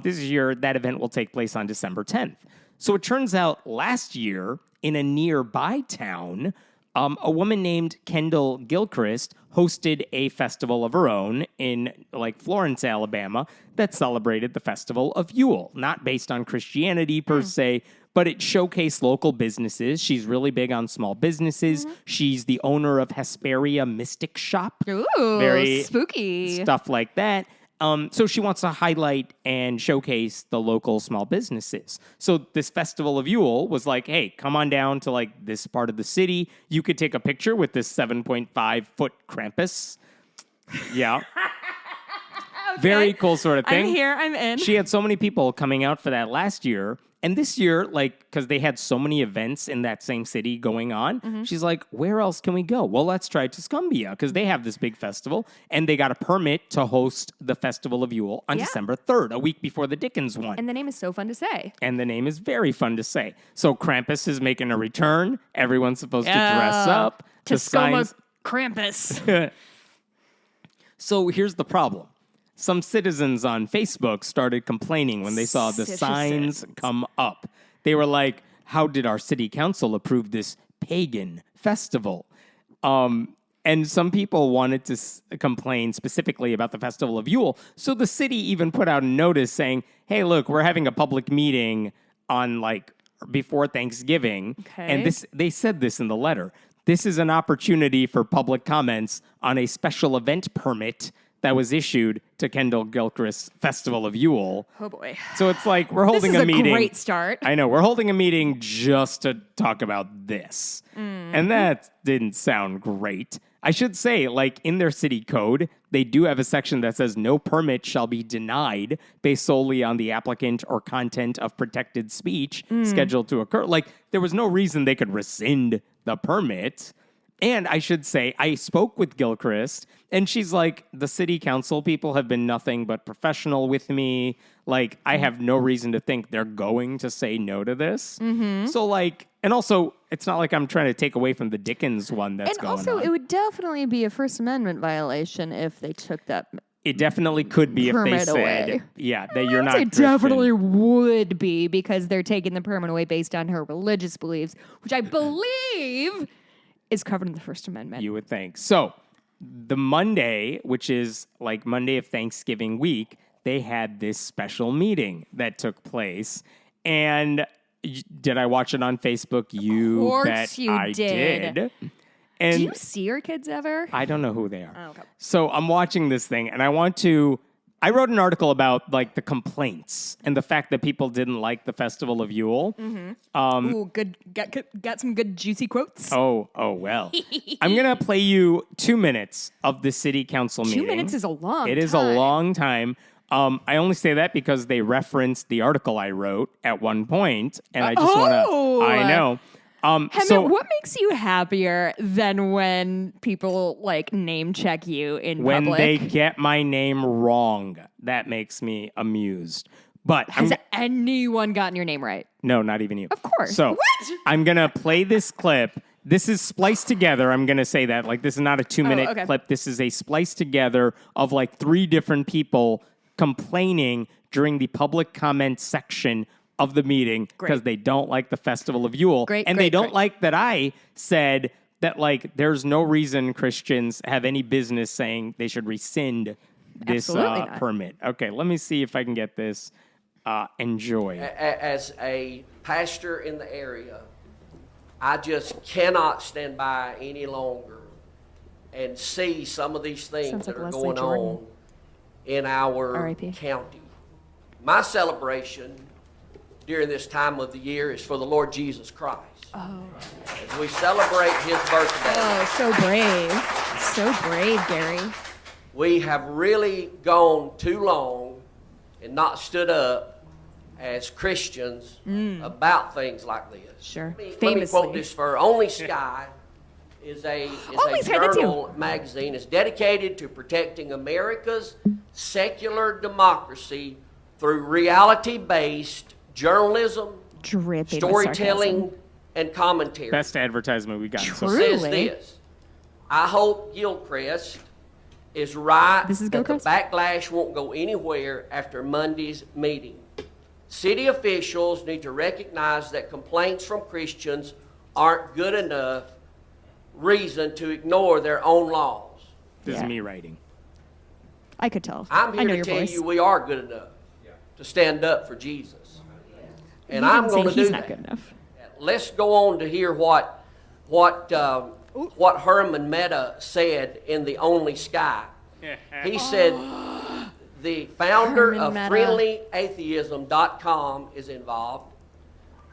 This year, that event will take place on December 10th. So it turns out last year, in a nearby town, a woman named Kendall Gilchrist hosted a festival of her own in like Florence, Alabama, that celebrated the festival of Yule, not based on Christianity per se, but it showcased local businesses. She's really big on small businesses. She's the owner of Hesperia Mystic Shop. Ooh, Very spooky. Stuff like that. So she wants to highlight and showcase the local small businesses. So this Festival of Yule was like, hey, come on down to like this part of the city. You could take a picture with this 7.5-foot Krampus. Yeah. Okay. Very cool sort of thing. I'm here. I'm in. She had so many people coming out for that last year. And this year, like, because they had so many events in that same city going on, she's like, where else can we go? Well, let's try Tuscumbia, because they have this big festival, and they got a permit to host the Festival of Yule on December 3rd, a week before the Dickens one. And the name is so fun to say. And the name is very fun to say. So Krampus is making a return. Everyone's supposed to dress up. Tuscumbia Krampus. So here's the problem. Some citizens on Facebook started complaining when they saw the signs come up. They were like, how did our city council approve this pagan festival? And some people wanted to complain specifically about the Festival of Yule. So the city even put out a notice saying, hey, look, we're having a public meeting on like before Thanksgiving. Okay. And they said this in the letter. This is an opportunity for public comments on a special event permit that was issued to Kendall Gilchrist's Festival of Yule. Oh, boy. So it's like we're holding a meeting. This is a great start. I know. We're holding a meeting just to talk about this. And that didn't sound great. I should say, like, in their city code, they do have a section that says no permit shall be denied based solely on the applicant or content of protected speech scheduled to occur. Like, there was no reason they could rescind the permit. And I should say, I spoke with Gilchrist, and she's like, the city council people have been nothing but professional with me. Like, I have no reason to think they're going to say no to this. So, like, and also, it's not like I'm trying to take away from the Dickens one that's going on. And also, it would definitely be a First Amendment violation if they took that It definitely could be if they permit said, away. yeah, that you're not It Christian. definitely would be, because they're taking the permit away based on her religious beliefs, which I believe is covered in the First Amendment. You would think. So the Monday, which is like Monday of Thanksgiving week, they had this special meeting that took place. And did I watch it on Facebook? You Of course bet you I did. And do you see your kids ever? I don't know who they are. Oh, okay. So I'm watching this thing, and I wrote an article about like the complaints and the fact that people didn't like the Festival of Yule. Ooh, good. Got some good juicy quotes. Oh, well. I'm going to play you 2 minutes of the city council meeting. 2 minutes is a long time. It is a long time. I only say that because they referenced the article I wrote at one point, and I just want to. I know. Hemant, what makes you happier than when people like name check you in when public? they get my name wrong, that makes me amused. But Has anyone gotten your name right? no, not even you. Of course. So What? I'm gonna play this clip. This is spliced together. I'm gonna say that this is not a 2-minute okay. clip. This is a spliced together of like 3 different people complaining during the public comment section of the meeting because they don't like the Festival of Yule. They don't like that I said that like there's no reason Christians have any business saying they should rescind this permit. Okay, let me see if I can get this. Enjoy. As a pastor in the area, I just cannot stand by any longer and see some of these things that are going on in our R.I.P. county. My celebration during this time of the year is for the Lord Jesus Christ. Oh. As we celebrate his birthday. Oh, so brave. So brave, Gary. We have really gone too long and not stood up as Christians about things like this. Sure. Let me quote this for Only Sky is a journal magazine. It's dedicated to protecting America's secular democracy through reality-based journalism, storytelling, and commentary. Best advertisement we got. Says this: I hope Gilchrist is right that the backlash won't go anywhere after Monday's meeting. City officials need to recognize that complaints from Christians aren't good enough reason to ignore their own laws. This is me writing. I could tell. I'm I know here to your tell voice. you we are good enough to stand up for Jesus. And You I'm didn't going say to do he's that. not good enough. Let's go on to hear what Herman Mehta said in The Only Sky. He said the founder Herman of Mehta. friendlyatheism.com is involved,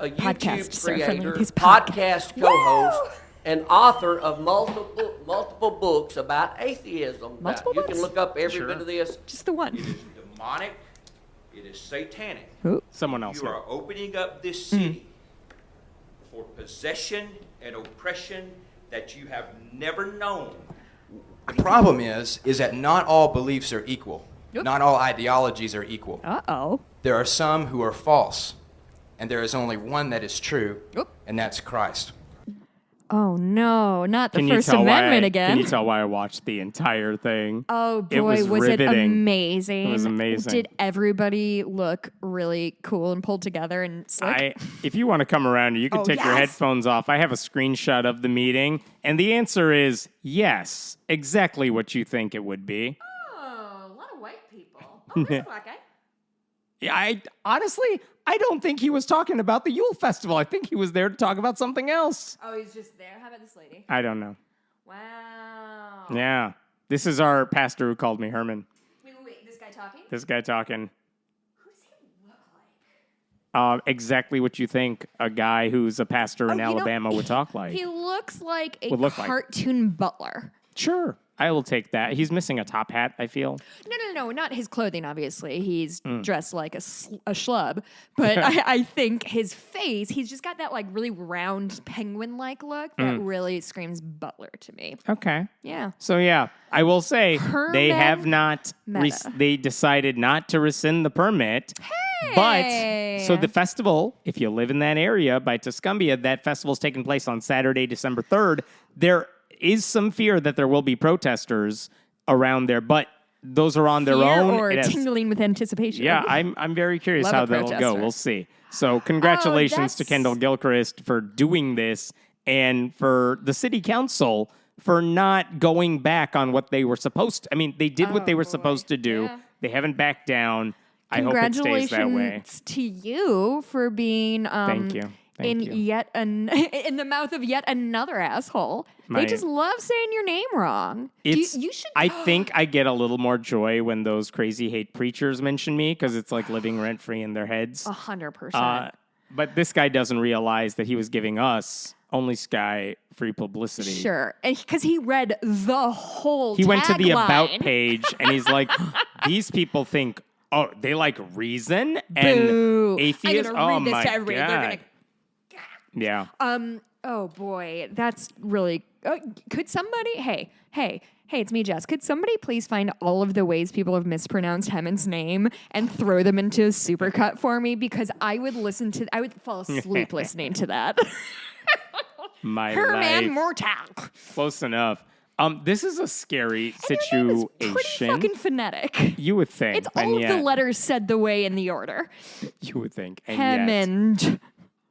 a Podcast, YouTube sir, creator, Friendly podcast co-host, and author of multiple books about atheism. Multiple You books? can look up every bit of this. Just the one. It is demonic. It is satanic. Someone else You here. are opening up this city for possession and oppression that you have never known. The problem is that not all beliefs are equal. Yep. Not all ideologies are equal. Uh-oh. There are some who are false, and there is only one that is true, Oop. and that's Christ. Oh, no. Not the Can you First tell Amendment why again. Can you tell why I watched the entire thing? Oh, boy, It was it riveting. amazing. It was amazing. Did everybody look really cool and pulled together and slick? If you want to come around, you can Oh, take your yes. headphones off. I have a screenshot of the meeting, and the answer is yes, exactly what you think it would be. Oh, a lot of white people. Oh, there's a black guy. Yeah, I honestly, I don't think he was talking about the Yule Festival. I think he was there to talk about something else. Oh, he's just there. How about this lady? I don't know. Wow. Yeah, this is our pastor who called me Herman. Wait. This guy talking? This guy talking. Who does he look like? Exactly what you think a guy who's a pastor in Oh, you know, Alabama would talk like. He looks like a Would look like. cartoon butler. Sure, I will take that. He's missing a top hat, I feel. No, not his clothing, obviously. He's dressed like a schlub. But I think his face, he's just got that like really round penguin-like look that really screams butler to me. Okay. Yeah. So yeah, I will say they Herman have not. Mehta. They decided not to rescind the permit. But so the festival, if you live in that area by Tuscumbia, that festival is taking place on Saturday, December 3rd. There is some fear that there will be protesters around there, but those are on their Fear own. or It has- tingling with anticipation. Yeah, I'm very curious Love how a that'll go. protester. We'll see. So congratulations to that's- Kendall Gilchrist for doing this and for the city council for not going back on what they were supposed to. I mean, they did what they were supposed to do. Yeah. They haven't backed down. I hope it stays that way. Congratulations to you for being Thank you. Thank you. in the mouth of yet another asshole. My- They just love saying your name wrong. You should. I think I get a little more joy when those crazy hate preachers mention me because it's like living rent free in their heads. 100%. But this guy doesn't realize that he was giving us, Only Sky, free publicity. Sure, and because he read the whole. He went to the tagline. About page and he's like, these people think, oh, they like reason and Boo. atheists. I'm gonna Oh read this my to everybody. They're God. gonna. Yeah. Oh boy, that's really. Could somebody? Hey, it's me, Jess. Could somebody please find all of the ways people have mispronounced Hemon's name and throw them into a supercut for me? Because I would fall asleep listening to that. My Herman life. Mortal. Close enough. This is a scary Your name is situation. pretty fucking phonetic. You would think. It's and all of yet, the letters said the way in the order. You would think. And yet, Hemond.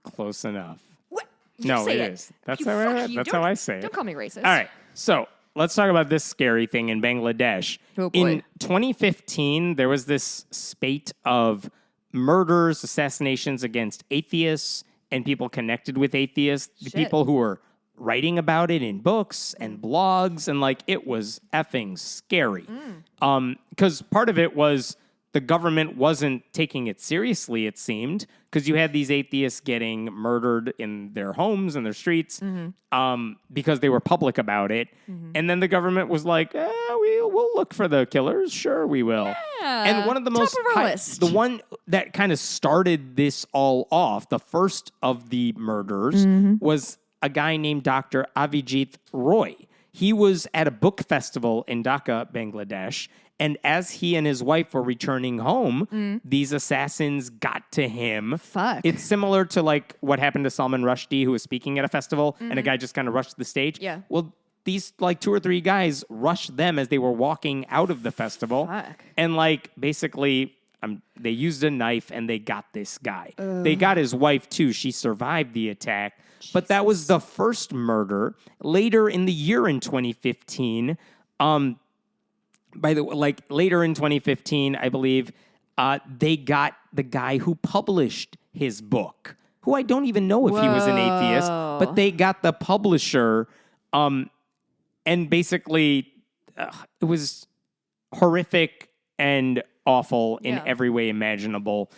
close enough. What? You No, say it is. That's You how I- fuck you. that's Don't- how I say it. Don't call me racist. All right. So let's talk about this scary thing in Bangladesh. Oh, boy. In 2015, there was this spate of murders, assassinations against atheists and people connected with atheists, the Shit. people who were writing about it in books and blogs, and like it was effing scary. Because part of it was the government wasn't taking it seriously, it seemed, because you had these atheists getting murdered in their homes and their streets because they were public about it. And then the government was like, we'll look for the killers. Sure, we will. And one of the top most, of our list. the one that kind of started this all off, the first of the murders, was a guy named Dr. Avijit Roy. He was at a book festival in Dhaka, Bangladesh, and as he and his wife were returning home, these assassins got to him. Fuck. It's similar to like what happened to Salman Rushdie, who was speaking at a festival, and a guy just kind of rushed the stage. Yeah. Well, these like 2 or 3 guys rushed them as they were walking out of the festival. Fuck. And like basically they used a knife and they got this guy. They got his wife too. She survived the attack, but that was the first murder. Later in the year in 2015, later in 2015, I believe, they got the guy who published his book, who I don't even know if he was an atheist, but they got the publisher, and basically it was horrific and awful in every way imaginable.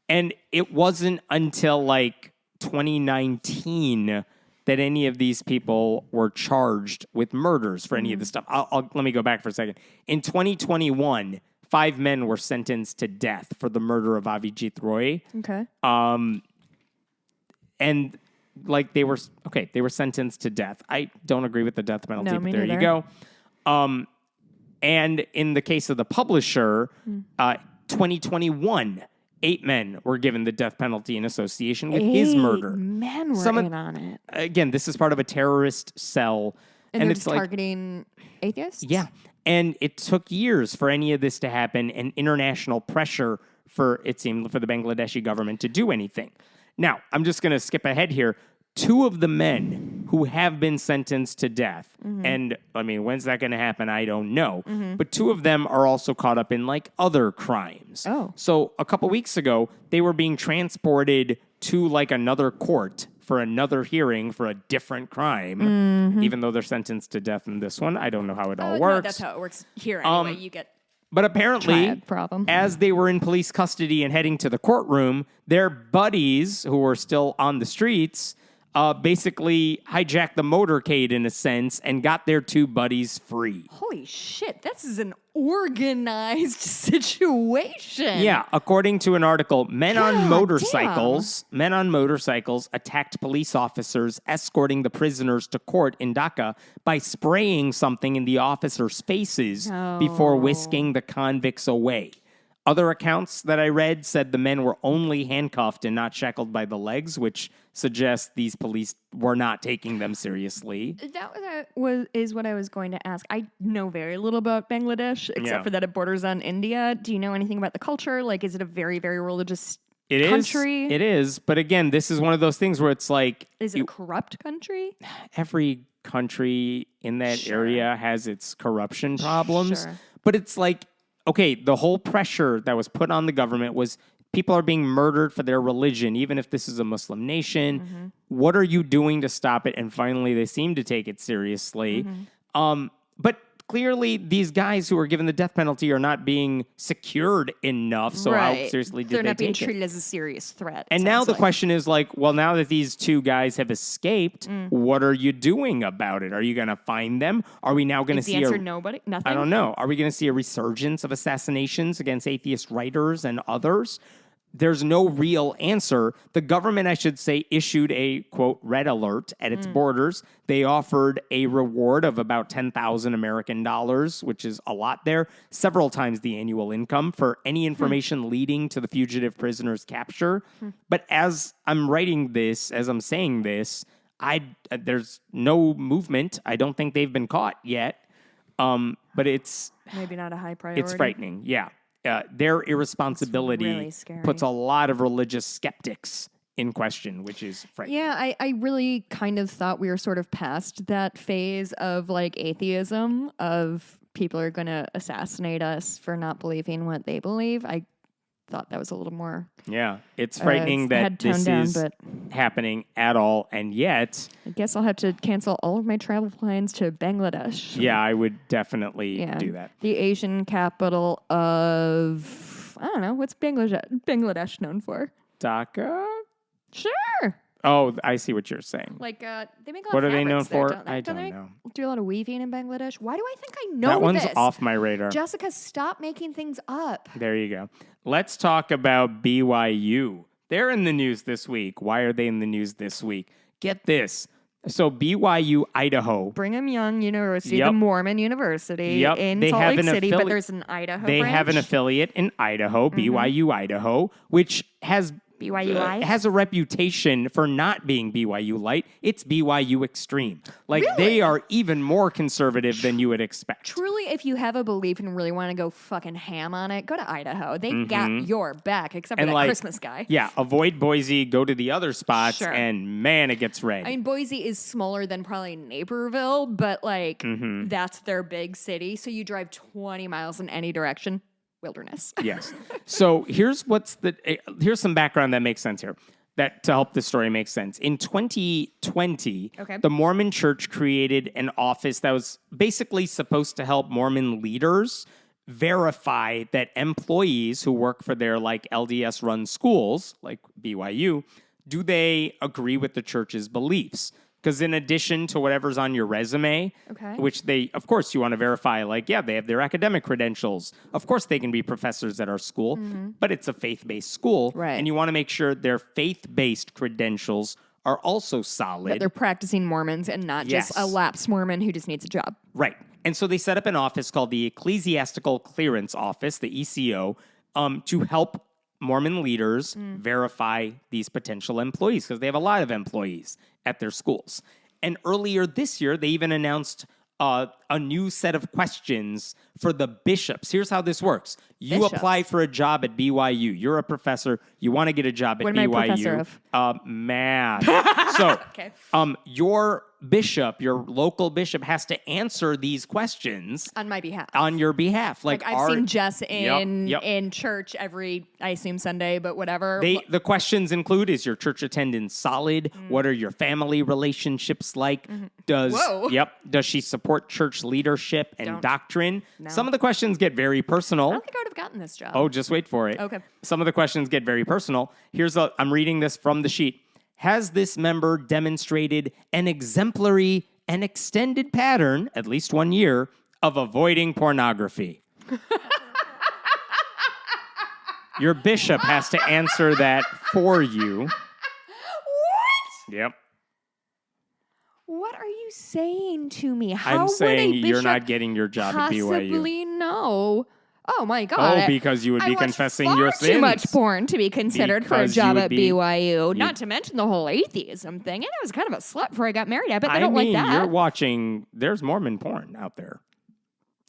And it wasn't until like 2019 that any of these people were charged with murders for any of this stuff. Let me go back for a second. In 2021, 5 men were sentenced to death for the murder of Avijit Roy. Okay. And like they were sentenced to death. I don't agree with the death penalty, but there you go. And in the case of the publisher, 2021, 8 men were given the death penalty in association with his murder. 8 men were in on it. Again, this is part of a terrorist cell. And they're just targeting atheists? Yeah. And it took years for any of this to happen and international pressure for the Bangladeshi government to do anything. Now, I'm just going to skip ahead here. 2 of the men who have been sentenced to death, and I mean, when's that going to happen? I don't know. But 2 of them are also caught up in like other crimes. Oh. So a couple weeks ago, they were being transported to like another court for another hearing for a different crime, even though they're sentenced to death in this one. I don't know how it all works. No, that's how it works here anyway. You get But apparently, triad problem. as they were in police custody and heading to the courtroom, their buddies, who were still on the streets, basically hijacked the motorcade in a sense and got their 2 buddies free. Holy shit, this is an organized situation. Yeah, according to an article, men on motorcycles attacked police officers escorting the prisoners to court in Dhaka by spraying something in the officers' faces before whisking the convicts away. Other accounts that I read said the men were only handcuffed and not shackled by the legs, which suggests these police were not taking them seriously. That is what I was going to ask. I know very little about Bangladesh, except for that it borders on India. Do you know anything about the culture? Like, is it a very, very religious country? It is. But again, this is one of those things where it's like... Is it a corrupt country? Every country in that area has its corruption problems. Sure. But it's like... Okay, the whole pressure that was put on the government was people are being murdered for their religion, even if this is a Muslim nation. What are you doing to stop it? And finally, they seem to take it seriously. But clearly, these guys who are given the death penalty are not being secured enough. So how seriously did they take it? They're not being treated as a serious threat. And now the question is like, well, now that these 2 guys have escaped, what are you doing about it? Are you going to find them? Are we now going to see the answer nobody? Nothing? I don't know. Are we going to see a resurgence of assassinations against atheist writers and others? There's no real answer. The government, I should say, issued a, quote, red alert at its borders. They offered a reward of about $10,000 American dollars, which is a lot there, several times the annual income for any information leading to the fugitive prisoner's capture. But as I'm writing this, as I'm saying this, there's no movement. I don't think they've been caught yet. But it's... Maybe not a high priority. It's frightening, yeah. Their irresponsibility really scary. puts a lot of religious skeptics in question, which is frightening. Yeah, I really kind of thought we were sort of past that phase of like atheism, of people are going to assassinate us for not believing what they believe. I thought that was a little more... Yeah, it's frightening that this is happening at all, and yet... I guess I'll have to cancel all of my travel plans to Bangladesh. Yeah, I would definitely do that. The Asian capital of... I don't know, what's Bangladesh known for? Dhaka? Sure. Oh, I see what you're saying. Like, they make a lot what of are they known there, for? don't they? I don't know. Do a lot of weaving in Bangladesh. Why do I think I know that one's this? off my radar. Jessica, stop making things up. There you go. Let's talk about BYU. They're in the news this week. Why are they in the news this week? Get this. So BYU-Idaho. Brigham Young University, the Mormon University in Salt Lake City, but there's an Idaho branch. They have an affiliate in Idaho, BYU-Idaho, which has BYU-Idaho? has a reputation for not being BYU light. It's BYU extreme. Like, Really? they are even more conservative than you would expect. Truly, if you have a belief and really want to go fucking ham on it, go to Idaho. They got your back, except for And that like, Christmas guy. Yeah, avoid Boise, go to the other spots, Sure. and man, it gets red. I mean, Boise is smaller than probably Naperville, but like that's their big city. So you drive 20 miles in any direction, wilderness. Yes. So here's some background that makes sense here. That to help the story make sense. In 2020, Okay. the Mormon Church created an office that was basically supposed to help Mormon leaders verify that employees who work for their like LDS run schools, like BYU, do they agree with the church's beliefs? Because in addition to whatever's on your resume, Okay. which of course, you want to verify, like, yeah, they have their academic credentials. Of course, they can be professors at our school, but it's a faith-based school. Right. And you want to make sure their faith-based credentials are also solid. That they're practicing Mormons and not just a Yes. lapsed Mormon who just needs a job. Right. And so they set up an office called the Ecclesiastical Clearance Office, the ECO, to help Mormon leaders verify these potential employees, because they have a lot of employees at their schools. And earlier this year, they even announced a new set of questions for the bishops. Here's how this works. You Bishops? apply for a job at BYU. You're a professor. You want to get a job at What am BYU. I a professor of? Math. So, Okay. your bishop, your local bishop, has to answer these questions On my behalf. on your behalf. Like I've seen Jess in Yep. in church every, I assume, Sunday, but whatever. The questions include: is your church attendance solid? What are your family relationships like? Whoa. Does she support church leadership and Don't. doctrine? No. Some of the questions get very I personal. don't think I would have gotten this job. Oh, just wait for it. Okay. Some of the questions get very personal. I'm reading this from the sheet. Has this member demonstrated an exemplary and extended pattern, at least 1 year, of avoiding pornography? Your bishop has to answer that for you. What? Yep. What are you saying to me? How I'm saying would a you're bishop not getting your job at BYU. possibly know? Oh my God! Oh, because you would I be watch confessing far your too sins. much porn to be considered for a Because you job would at be- BYU. Not to mention the whole atheism thing. And I was kind of a slut before I got married. I bet they don't like that. You're watching. There's Mormon porn out there.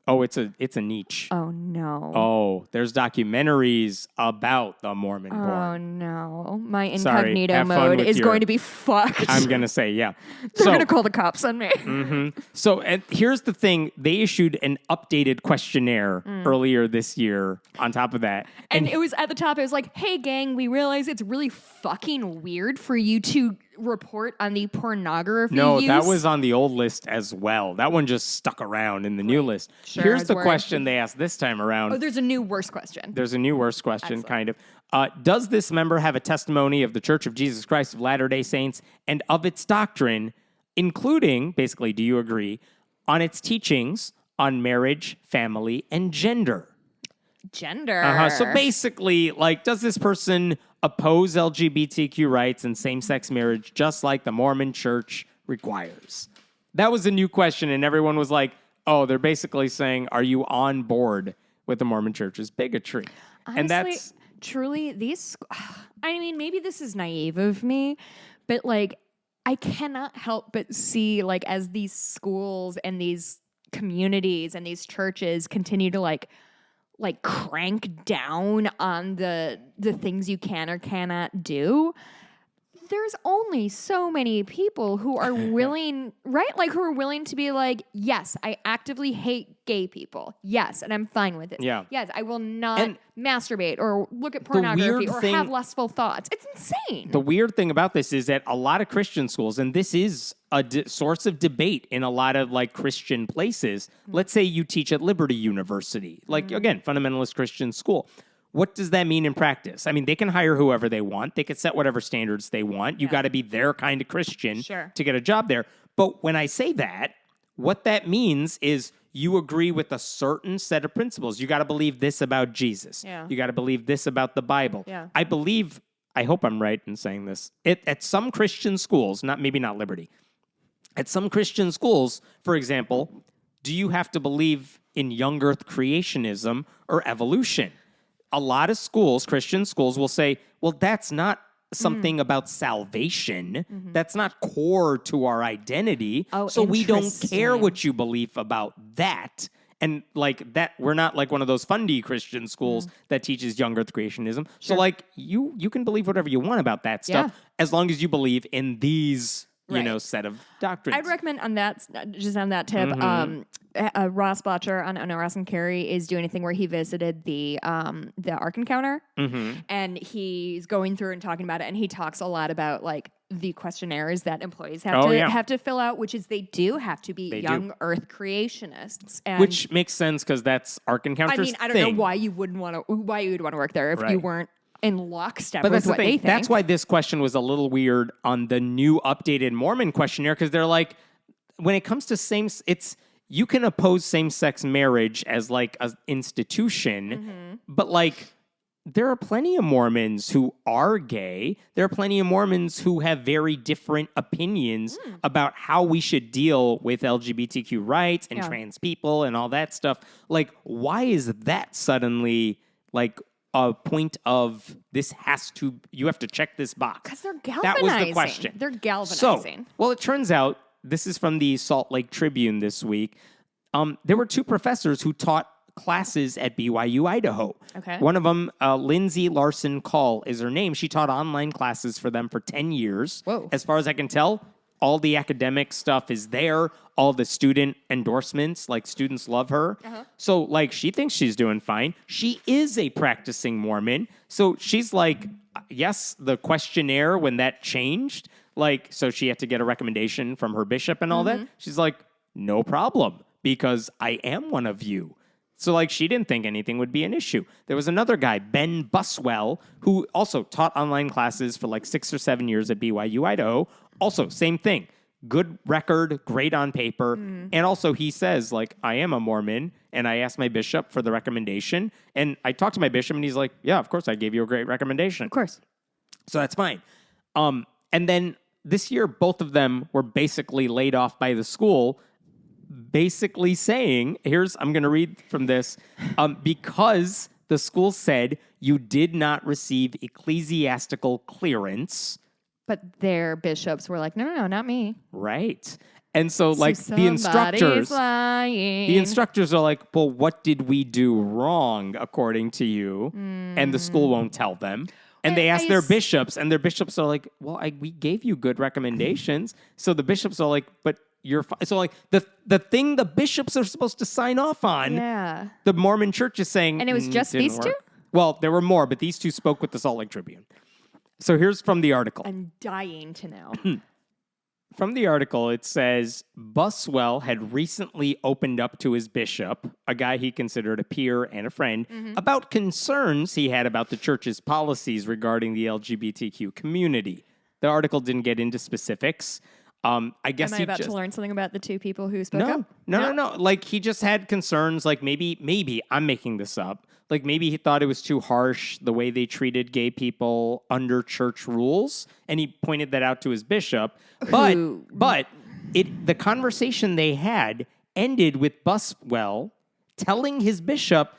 Oh, it's a niche. Oh no. Oh, there's documentaries about the Mormon Oh porn. no. My Sorry, incognito have fun mode with is your- going to be fucked. I'm gonna say, yeah. They're going to call the cops on me. So here's the thing: they issued an updated questionnaire earlier this year. On top of that, And it was at the top, it was like, hey, gang, we realize it's really fucking weird for you to report on the pornography no, use. that was on the old list as well. That one just stuck around in the new list. Sure, I Here's was the worried. question they asked this time around. Oh, there's a new worse question. There's a new worse question, Excellent. kind of. Does this member have a testimony of the Church of Jesus Christ of Latter-day Saints and of its doctrine, including, basically, do you agree, on its teachings on marriage, family, and gender? Gender. So basically, like, does this person oppose LGBTQ rights and same-sex marriage just like the Mormon Church requires? That was a new question, and everyone was like, oh, they're basically saying, are you on board with the Mormon Church's bigotry? Honestly, And that's... truly, I mean, maybe this is naive of me, but like, I cannot help but see, like, as these schools and these communities and these churches continue to like crank down on the things you can or cannot do, there's only so many people who are willing, right? Like, who are willing to be like, yes, I actively hate gay people. Yes, and I'm fine with it. Yeah. Yes, I will not And masterate or look at pornography weird or thing- have lustful thoughts. It's insane. The weird thing about this is that a lot of Christian schools, and this is a source of debate in a lot of like Christian places. Let's say you teach at Liberty University, like again, fundamentalist Christian school. What does that mean in practice? I mean, they can hire whoever they want. They can set whatever standards they want. You got to be their kind of Christian Sure. to get a job there. But when I say that, what that means is you agree with a certain set of principles. You got to believe this about Jesus. Yeah. You got to believe this about the Bible. Yeah. I hope I'm right in saying this. At some Christian schools, maybe not Liberty, at some Christian schools, for example, do you have to believe in young earth creationism or evolution? a lot of schools, Christian schools, will say, well, that's not something about salvation. That's not core to our identity. Oh, so we don't care interesting. what you believe about that. And like that, we're not like one of those fundy Christian schools that teaches young earth creationism. So like you can believe whatever you want about that stuff as long as you believe in these, you know, set of doctrines. I'd recommend on that, just on that tip, Ross Blotcher on Ross and Carrie is doing a thing where he visited the Ark Encounter, and he's going through and talking about it, and he talks a lot about like the questionnaires that employees have to fill out, which is they do have to be young Earth creationists, and which makes sense because that's Ark Encounter's I mean, I don't know why you would want to work there if you weren't in lockstep with what they think. That's why this question was a little weird on the new updated Mormon questionnaire, because they're like, when it comes to you can oppose same-sex marriage as like an institution, but like there are plenty of Mormons who are gay. There are plenty of Mormons who have very different opinions about how we should deal with LGBTQ rights and trans people and all that stuff. Like, why is that suddenly like a point of you have to check this box? Because they're galvanizing. That was the question. They're galvanizing. So, well, it turns out, this is from the Salt Lake Tribune this week, there were 2 professors who taught classes at BYU-Idaho. Okay. One of them, Lindsay Larson Call is her name. She taught online classes for them for 10 years. Whoa. As far as I can tell, all the academic stuff is there. All the student endorsements, like students love her. So like she thinks she's doing fine. She is a practicing Mormon. So she's like, yes, the questionnaire, when that changed, like, so she had to get a recommendation from her bishop and all that. She's like, no problem, because I am one of you. So like she didn't think anything would be an issue. There was another guy, Ben Buswell, who also taught online classes for like 6 or 7 years at BYU-Idaho. Also, same thing. Good record, great on paper. And also he says, like, I am a Mormon, and I asked my bishop for the recommendation. And I talked to my bishop, and he's like, yeah, of course, I gave you a great recommendation. Of course. So that's fine. And then this year, both of them were basically laid off by the school, basically saying, I'm going to read from this, because the school said you did not receive ecclesiastical clearance. But their bishops were like, no, not me. Right. And so like So the instructors lying. are like, well, what did we do wrong according to you? And the school won't tell them. And they ask their bishops, and their bishops are like, well, we gave you good recommendations. So the bishops are like, but you're fine. So like the thing the bishops are supposed to sign off on, the Mormon church is saying, and it was just these work. 2? Well, there were more, but these 2 spoke with the Salt Lake Tribune. So here's from the article. I'm dying to know. From the article, it says Buswell had recently opened up to his bishop, a guy he considered a peer and a friend, about concerns he had about the church's policies regarding the LGBTQ community. The article didn't get into specifics. I guess Am I about to learn something about the 2 people who spoke up? No. Like he just had concerns. Like maybe I'm making this up. Like maybe he thought it was too harsh the way they treated gay people under church rules, and he pointed that out to his bishop. But the conversation they had ended with Buswell telling his bishop,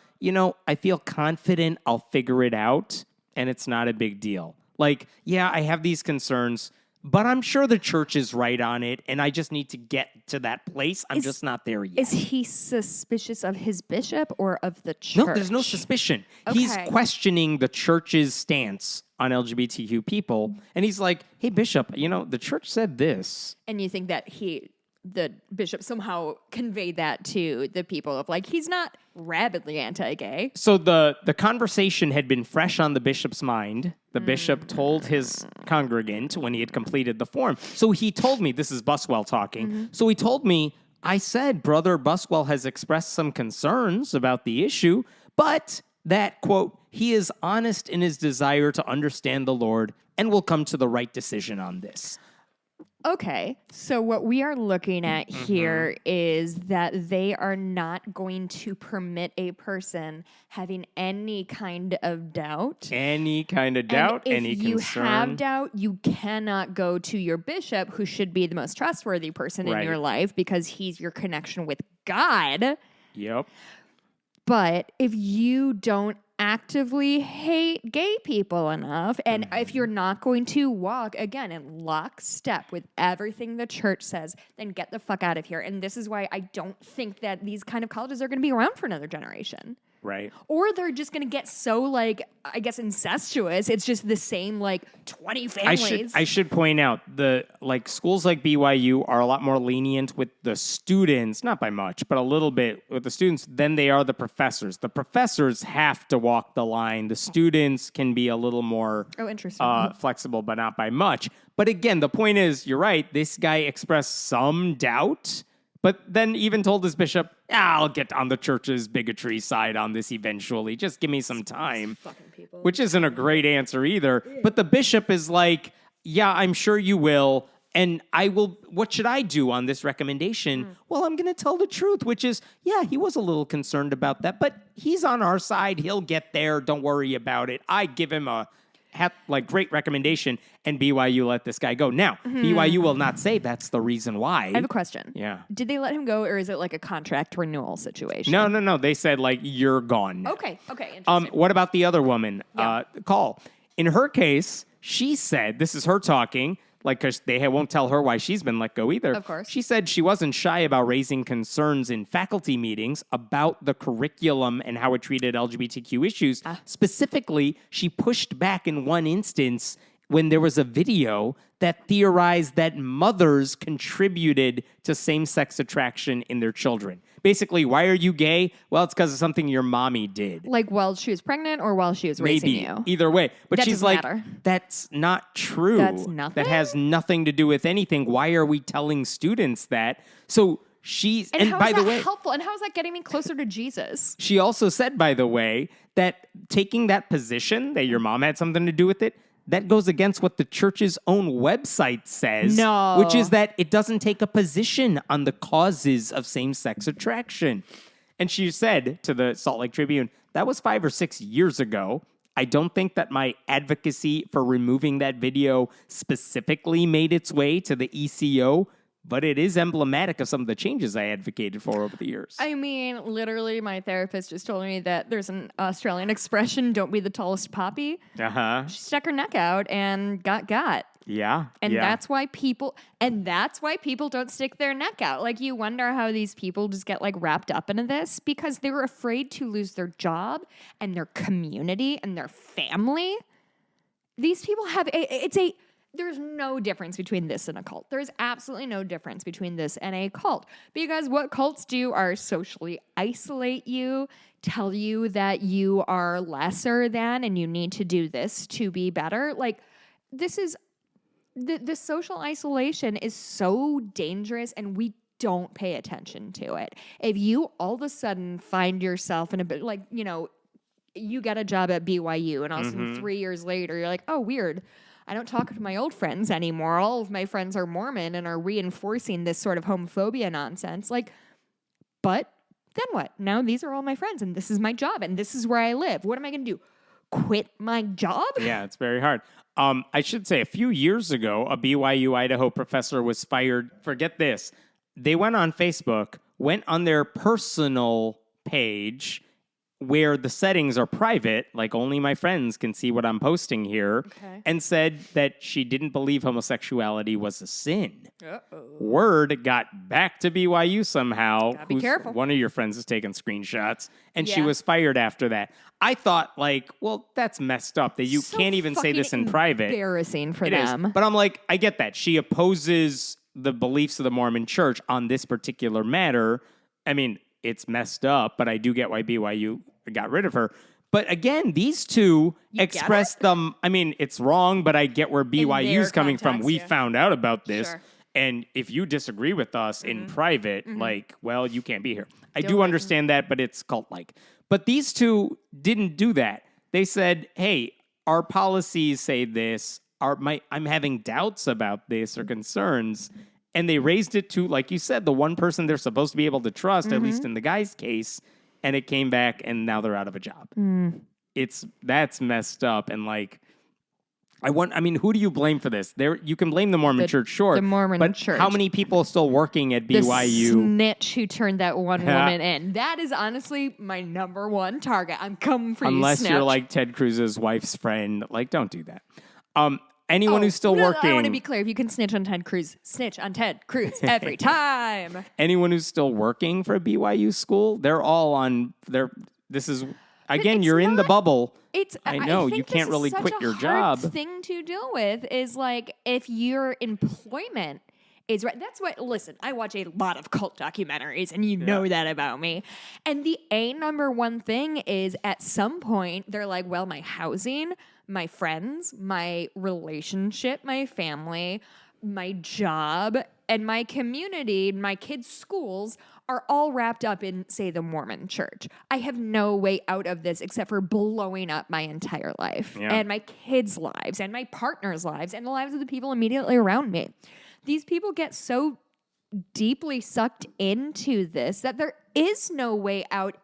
I feel confident I'll figure it out, and it's not a big deal. Like, yeah, I have these concerns, but I'm sure the church is right on it, and I just need to get to that place. I'm just not there yet. Is he suspicious of his bishop or of the church? No, there's no suspicion. Okay. He's questioning the church's stance on LGBTQ people, and he's like, hey, bishop, the church said this. And you think that the bishop somehow conveyed that to the people of like, he's not rabidly anti-gay. So the conversation had been fresh on the bishop's mind. The bishop told his congregant when he had completed the form. So he told me, this is Buswell talking. So he told me, I said, Brother Buswell has expressed some concerns about the issue, but that, quote, he is honest in his desire to understand the Lord and will come to the right decision on this. Okay, so what we are looking at here is that they are not going to permit a person having any kind of doubt. Any kind of doubt, any concern. If you have doubt, you cannot go to your bishop, who should be the most trustworthy person in your life because he's your connection with God. Yep. But if you don't actively hate gay people enough, and if you're not going to walk, again, in lockstep with everything the church says, then get the fuck out of here. And this is why I don't think that these kind of colleges are going to be around for another generation. Right. Or they're just going to get so, like, I guess, incestuous. It's just the same, like, 20 families. I should point out, schools like BYU are a lot more lenient with the students, not by much, but a little bit with the students, than they are the professors. The professors have to walk the line. The students can be a little more flexible, but not by much. But again, the point is, you're right, this guy expressed some doubt, but then even told his bishop, I'll get on the church's bigotry side on this eventually. Just give me some time. Which isn't a great answer either. But the bishop is like, yeah, I'm sure you will. And I will, what should I do on this recommendation? Well, I'm going to tell the truth, which is, yeah, he was a little concerned about that, but he's on our side. He'll get there. Don't worry about it. I give him a great recommendation, and BYU let this guy go. Now, BYU will not say that's the reason why. I have a question. Yeah. Did they let him go, or is it like a contract renewal situation? No. They said, you're gone. Okay, interesting. What about the other woman, Yeah. Call? In her case, she said, this is her talking, because they won't tell her why she's been let go either. Of course. She said she wasn't shy about raising concerns in faculty meetings about the curriculum and how it treated LGBTQ issues. Specifically, she pushed back in one instance when there was a video that theorized that mothers contributed to same-sex attraction in their children. Basically, why are you gay? Well, it's because of something your mommy did. Like while she was pregnant or while she was raising you? Either way. But That she's doesn't like, matter. that's not true. That's nothing? That has nothing to do with anything. Why are we telling students that? So and how by is the that way, helpful? And how is that getting me closer to Jesus? she also said, by the way, that taking that position, that your mom had something to do with it, that goes against what the church's own website says. No. Which is that it doesn't take a position on the causes of same-sex attraction. And she said to the Salt Lake Tribune, that was 5 or 6 years ago. I don't think that my advocacy for removing that video specifically made its way to the ECO, but it is emblematic of some of the changes I advocated for over the years. I mean, literally, my therapist just told me that there's an Australian expression, don't be the tallest poppy. Uh-huh. She stuck her neck out and got. Yeah. And yeah. that's why people don't stick their neck out. Like, you wonder how these people just get wrapped up into this because they were afraid to lose their job and their community and their family. These people have there's no difference between this and a cult. There's absolutely no difference between this and a cult. Because what cults do are socially isolate you, tell you that you are lesser than and you need to do this to be better. This is the social isolation is so dangerous, and we don't pay attention to it. If you all of a sudden find yourself in a bit you get a job at BYU, and all of a sudden 3 years later, you're like, oh, weird. I don't talk to my old friends anymore. All of my friends are Mormon and are reinforcing this sort of homophobia nonsense. But then what? Now these are all my friends, and this is my job, and this is where I live. What am I going to do? Quit my job? Yeah, it's very hard. I should say a few years ago, a BYU-Idaho professor was fired. Forget this. They went on Facebook, went on their personal page where the settings are private, only my friends can see what I'm posting here, and said that she didn't believe homosexuality was a sin. Uh-oh. Word got back to BYU somehow. Gotta be careful. One of your friends is taking screenshots, and she was fired after that. I thought, well, that's messed up that you can't even say this in private. Embarrassing for It them. is. But I'm I get that. She opposes the beliefs of the Mormon Church on this particular matter. I mean, it's messed up, but I do get why BYU got rid of her. But again, these two expressed them. I mean, it's wrong, but I get where BYU's coming from. We found out about this. Sure. And if you disagree with us in private, well, you can't be here. I do understand that, but it's cult-like. But these two didn't do that. They said, hey, our policies say this. I'm having doubts about this or concerns. And they raised it to, like you said, the one person they're supposed to be able to trust, at least in the guy's case. And it came back, and now they're out of a job. That's messed up. And I mean, who do you blame for this? You can blame the Mormon Church, sure. The Mormon but Church. How many people are still working at BYU? The snitch who turned that one woman in. That is honestly my number one target. I'm coming for you, Unless you're snitch. like Ted Cruz's wife's friend. Like, don't do that. Anyone who's still working. I want to be clear. If you can snitch on Ted Cruz, snitch on Ted Cruz every time. Anyone who's still working for a BYU school, they're all on this is, again, you're in the bubble. I know you can't really quit your job. Thing to deal with is like if your employment is right. That's what. Listen, I watch a lot of cult documentaries, and you know that about me. And the number one thing is at some point they're like, well, my housing, my friends, my relationship, my family, my job, and my community, my kids' schools are all wrapped up in, say, the Mormon Church. I have no way out of this except for blowing up my entire life and my kids' lives and my partner's lives and the lives of the people immediately around me. These people get so deeply sucked into this that there is no way out.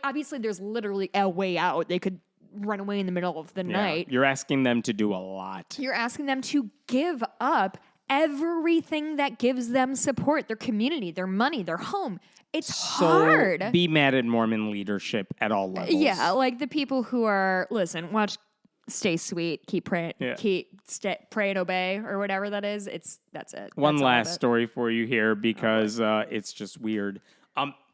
Obviously, there's literally a way out. They could run away in the middle of the night. You're asking them to do a lot. You're asking them to give up everything that gives them support, their community, their money, their home. It's hard. Be mad at Mormon leadership at all levels. Yeah, like the people who are, watch Stay Sweet, keep praying, pray and obey, or whatever that is. That's it. One That's last story for you here because it's just weird.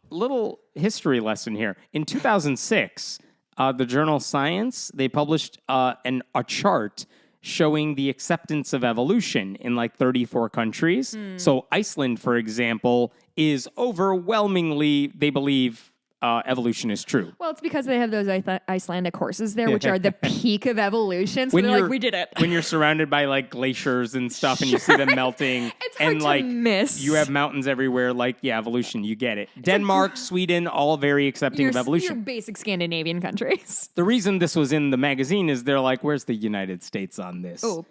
Little history lesson here. In 2006, the journal Science, they published a chart showing the acceptance of evolution in like 34 countries. So Iceland, for example, is overwhelmingly, they believe evolution is true. Well, it's because they have those Icelandic horses there, which are the peak of evolution. So they're like, we did it. When you're surrounded by like glaciers and stuff and you see them melting. It's hard to miss. You have mountains everywhere. Like, evolution, you get it. Denmark, Sweden, all very accepting of evolution. Your basic Scandinavian countries. The reason this was in the magazine is they're like, where's the United States on this? Oh.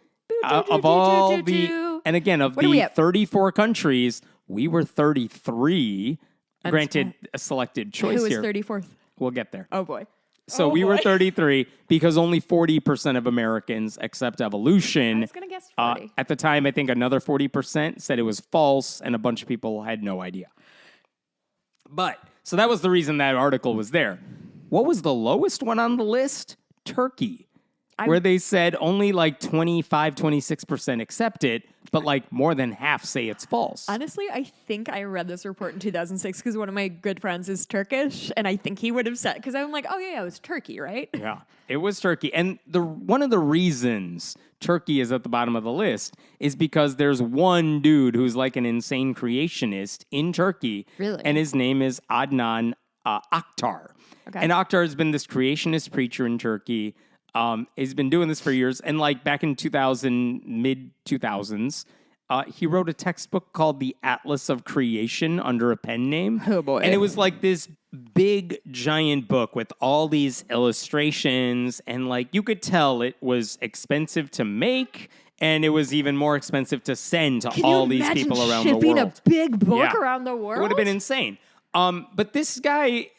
Of all the, and again, of the 34 countries, we were 33. Granted, a selected choice here. Who was 34th? We'll get there. Oh, boy. So we were 33 because only 40% of Americans accept evolution. I was going to guess 40. At the time, I think another 40% said it was false, and a bunch of people had no idea. So that was the reason that article was there. What was the lowest one on the list? Turkey. Where they said only like 25, 26% accept it, but like more than half say it's false. Honestly, I think I read this report in 2006 because one of my good friends is Turkish, and I think he would have said, because I'm like, oh yeah, it was Turkey, right? Yeah, it was Turkey. And one of the reasons Turkey is at the bottom of the list is because there's one dude who's like an insane creationist in Turkey. Really? And his name is Adnan Oktar. Okay. And Oktar has been this creationist preacher in Turkey. He's been doing this for years. And like back in mid-2000s, he wrote a textbook called The Atlas of Creation under a pen name. Oh, boy. And it was like this big, giant book with all these illustrations. And like you could tell it was expensive to make. And it was even more expensive to send to all these people around the world. Shipping a big book around the world? It would have been insane. But this guy,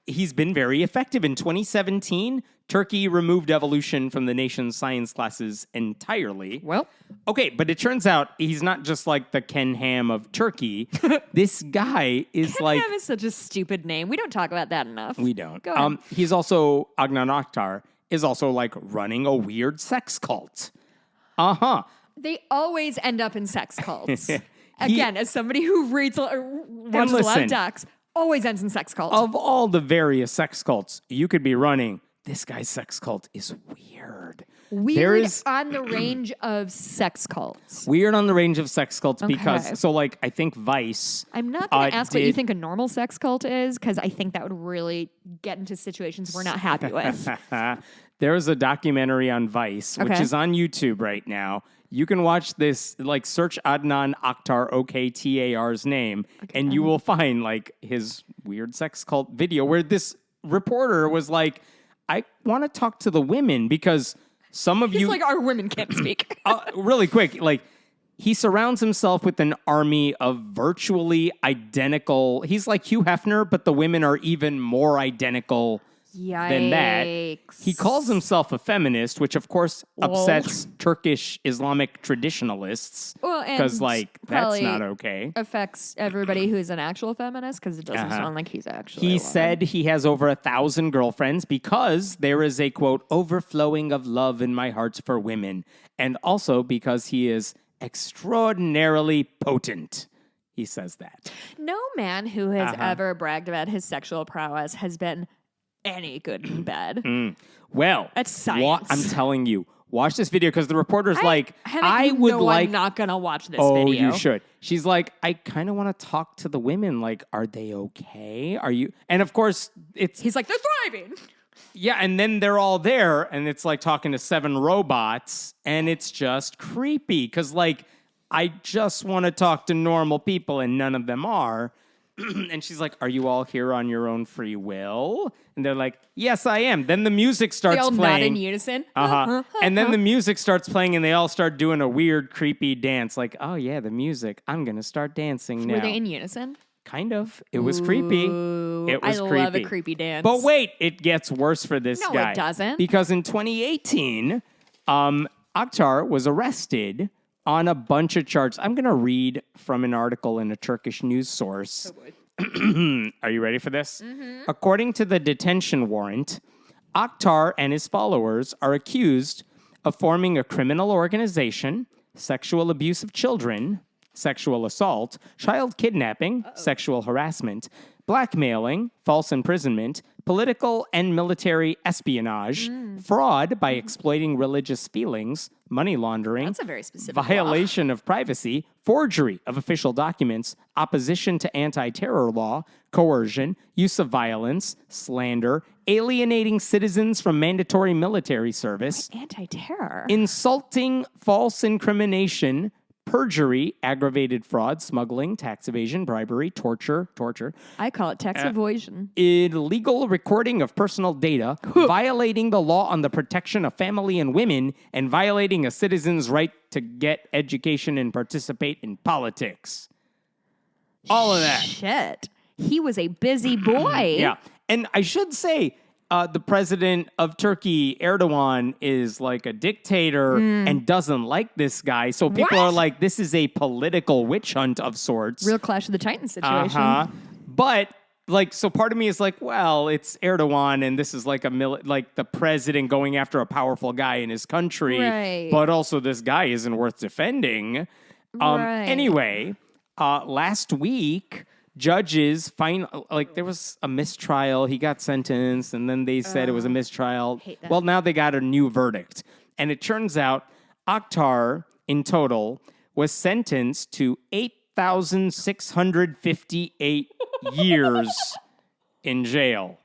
he's been very effective. In 2017, Turkey removed evolution from the nation's science classes entirely. Well. Okay, but it turns out he's not just like the Ken Ham of Turkey. This guy is Ken like... Ham is such a stupid name. We don't talk about that enough. We don't. Go ahead. He's also, Adnan Oktar, is also like running a weird sex cult. Uh-huh. They always end up in sex cults. Again, as somebody who reads or watches a lot of docs, always ends in sex cults. Of all the various sex cults you could be running, this guy's sex cult is weird. Weird on the range of sex cults. Weird on the range of sex cults because, so like, I think Vice... I'm not going to ask what you think a normal sex cult is, because I think that would really get into situations we're not happy with. There's a documentary on Vice, which is on YouTube right now. You can watch this, like, search Adnan Oktar, Oktar's name, and you will find, like, his weird sex cult video where this reporter was like, I want to talk to the women because some of you... He's like, our women can't speak. Really quick, like, he surrounds himself with an army of virtually identical... He's like Hugh Hefner, but the women are even more identical than that. He calls himself a feminist, which of course upsets Turkish Islamic traditionalists because, that's not okay. Affects everybody who's an actual feminist because it doesn't sound like he's actually. He said he has over 1,000 girlfriends because there is a, quote, overflowing of love in my heart for women, and also because he is extraordinarily potent. He says that. No man who has ever bragged about his sexual prowess has been any good in bed. Well, that's science. I'm telling you, watch this video because the reporter's I'm not gonna watch this video. Oh, you should. She's like, I kind of want to talk to the women. Like, are they okay? Are you? And of course, he's like, they're thriving. Yeah, and then they're all there, and it's like talking to 7 robots, and it's just creepy because, like, I just want to talk to normal people, and none of them are. And she's like, are you all here on your own free will? And they're like, yes, I am. Then the music starts they all playing. Not in unison. And then the music starts playing, and they all start doing a weird, creepy dance. Like, oh, yeah, the music. I'm going to start dancing now. Were they in unison? Kind of. It was creepy. It was creepy. I love a creepy dance. But wait, it gets worse for this guy. No, it doesn't. Because in 2018, Oktar was arrested on a bunch of charges. I'm going to read from an article in a Turkish news source. Are you ready for this? Mm-hmm. According to the detention warrant, Oktar and his followers are accused of forming a criminal organization, sexual abuse of children, sexual assault, child kidnapping, sexual harassment, blackmailing, false imprisonment, political and military espionage, fraud by exploiting religious feelings, money laundering, that's a very specific violation of privacy, forgery of official documents, opposition to anti-terror law, coercion, use of violence, slander, alienating citizens from mandatory military service, anti-terror, insulting, false incrimination, perjury, aggravated fraud, smuggling, tax evasion, bribery, torture. I call it tax evasion. Illegal recording of personal data, violating the law on the protection of family and women, and violating a citizen's right to get education and participate in politics. All of that. Shit. He was a busy boy. Yeah. And I should say, the president of Turkey, Erdogan, is like a dictator and doesn't like this guy. So people are like, this is a political witch hunt of sorts. Real Clash of the Titans situation. But, like, so part of me is like, well, it's Erdogan, and this is like like the president going after a powerful guy in his country. Right. But also this guy isn't worth defending. Anyway, last week, judges there was a mistrial. He got sentenced, and then they said it was a mistrial. Well, now they got a new verdict. And it turns out Oktar, in total, was sentenced to 8,658 years in jail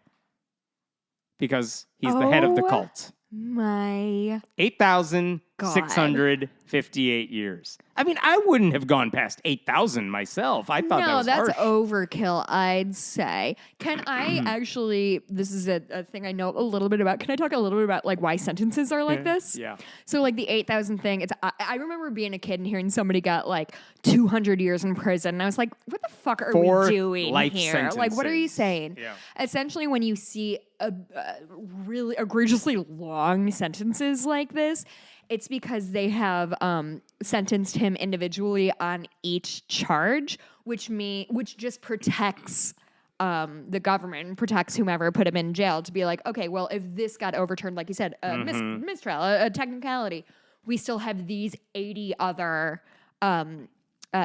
because he's the head of the cult. My 8,658 years. I mean, I wouldn't have gone past 8,000 myself. I thought that was that's harsh. overkill, I'd say. Can I actually, this is a thing I know a little bit about. Can I talk a little bit about like why sentences are like this? Yeah. So like the 8,000 thing, I remember being a kid and hearing somebody got like 200 years in prison. And I was like, what the fuck are we doing life here? sentences. Like, what are you saying? Yeah. Essentially, when you see really egregiously long sentences like this, it's because they have sentenced him individually on each charge, which just protects the government, protects whomever put him in jail to be like, okay, well, if this got overturned, like you said, mistrial, a technicality, we still have these 80 other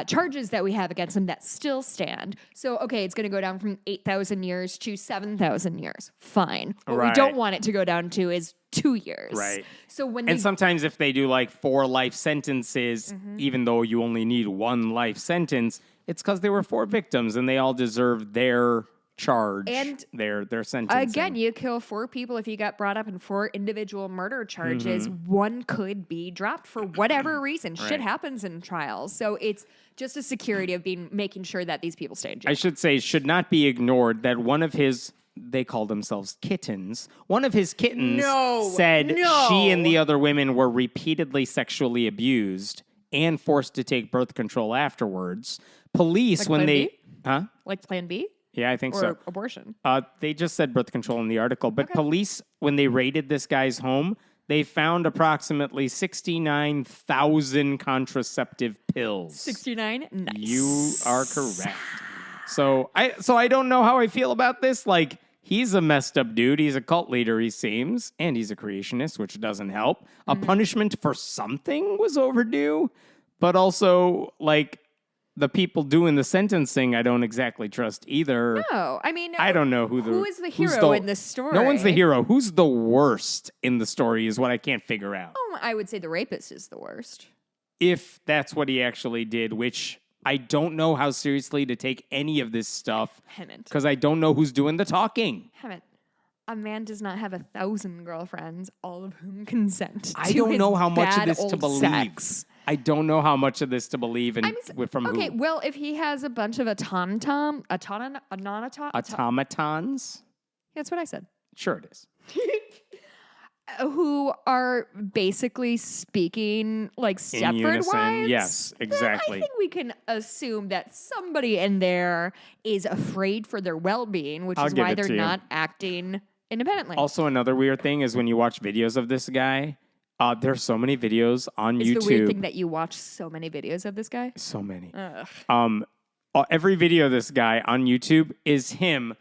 charges that we have against him that still stand. So, okay, it's going to go down from 8,000 years to 7,000 years. Fine. What we don't want it to go down to is 2 years. Right. So and sometimes if they do like 4 life sentences, even though you only need 1 life sentence, it's because there were 4 victims and they all deserve their charge and their sentence. Again, you kill 4 people if you got brought up in 4 individual murder charges. 1 could be dropped for whatever reason. Shit happens in trials. So it's just a security of making sure that these people stay in jail. I should say, it should not be ignored that one of his, they call themselves kittens, one of his kittens said she and the other women were repeatedly sexually abused and forced to take birth control afterwards. Police, like when Plan they... B? Like Plan B? Yeah, I think or so. abortion. They just said birth control in the article, but police, when they raided this guy's home, they found approximately 69,000 contraceptive pills. 69? Nice. You are correct. So I don't know how I feel about this. Like, he's a messed up dude. He's a cult leader, he seems, and he's a creationist, which doesn't help. A punishment for something was overdue, but also, like, the people doing the sentencing, I don't exactly trust either. No, I mean, I don't know who is the hero in this story. No one's the hero. Who's the worst in the story is what I can't figure out. I would say the rapist is the worst. If that's what he actually did, which I don't know how seriously to take any of this stuff. Because I don't know who's doing the talking. A man does not have 1,000 girlfriends, all of whom consent. I don't know how much of this to believe. Sex. I don't know how much of this to believe and from who. Okay, well, if he has a bunch of automatons. That's what I said. Sure it is. Who are basically speaking like Stepford wives. Yes, exactly. I think we can assume that somebody in there is afraid for their well-being, which is why they're not acting independently. Also, another weird thing is when you watch videos of this guy, there's so many videos on YouTube. It's the weird thing that you watch so many videos of this guy? So many. Ugh. Every video of this guy on YouTube is him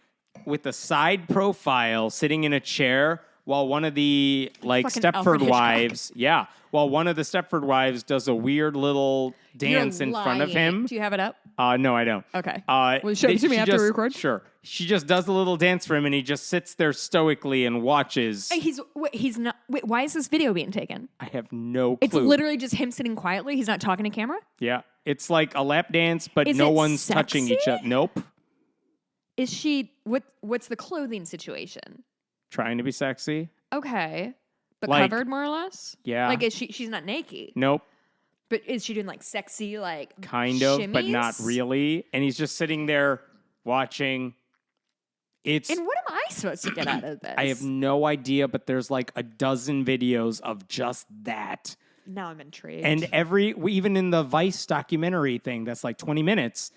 with a side profile sitting in a chair while one of the Stepford wives, while one of the Stepford wives does a weird little dance in front of him. Do you have it up? No, I don't. Okay. Well, show it to me after we record. Sure. She just does a little dance for him, and he just sits there stoically and watches. He's not. Wait, why is this video being taken? I have no clue. It's literally just him sitting quietly. He's not talking to camera. Yeah, it's like a lap dance, but is no one's touching each other. Nope. Is she? What's the clothing situation? Trying to be sexy. Okay, but covered more or less. Yeah. Like is she's not naked. Nope. But is she doing like sexy kind of, but not really? And he's just sitting there watching. And what am I supposed to get out of this? I have no idea, but there's like a dozen videos of just that. Now I'm intrigued. And even in the Vice documentary thing, that's like 20 minutes,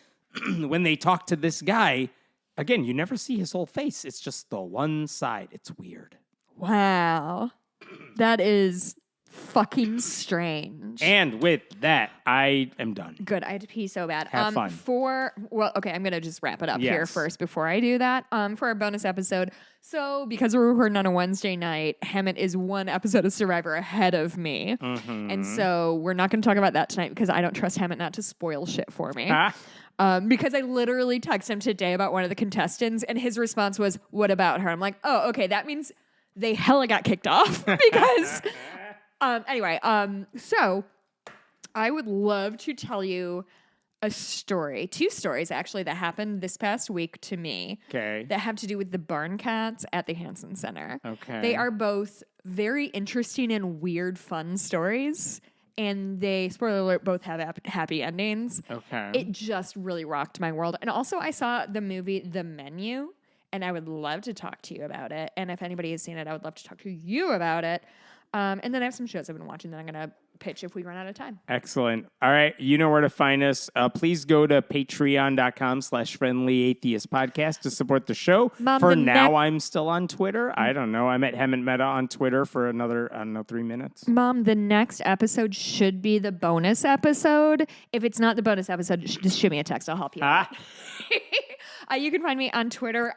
when they talk to this guy, again, you never see his whole face. It's just the one side. It's weird. Wow. That is fucking strange. And with that, I am done. Good. I had to pee so bad. Have fun. I'm going to just wrap it up here first before I do that. For our bonus episode. So because we're recording on a Wednesday night, Hammett is one episode of Survivor ahead of me. Mm-hmm. And so we're not going to talk about that tonight because I don't trust Hammett not to spoil shit for me. Because I literally texted him today about one of the contestants and his response was, "What about her?" I'm like, oh, okay, that means they hella got kicked off because anyway, so I would love to tell you a story, two stories actually that happened this past week to me. Okay. That have to do with the barn cats at the Hansen Center. Okay. They are both very interesting and weird fun stories. And they, spoiler alert, both have happy endings. Okay. It just really rocked my world. And also I saw the movie The Menu. And I would love to talk to you about it. And if anybody has seen it, I would love to talk to you about it. And then I have some shows I've been watching that I'm going to pitch if we run out of time. Excellent. All right. You know where to find us. Please go to patreon.com/friendlyatheist podcast to support the show. Mom, I'm still on Twitter. I don't know. I'm at Hammett Meta on Twitter for another, 3 minutes. Mom, the next episode should be the bonus episode. If it's not the bonus episode, just shoot me a text. I'll help you out. You can find me on Twitter.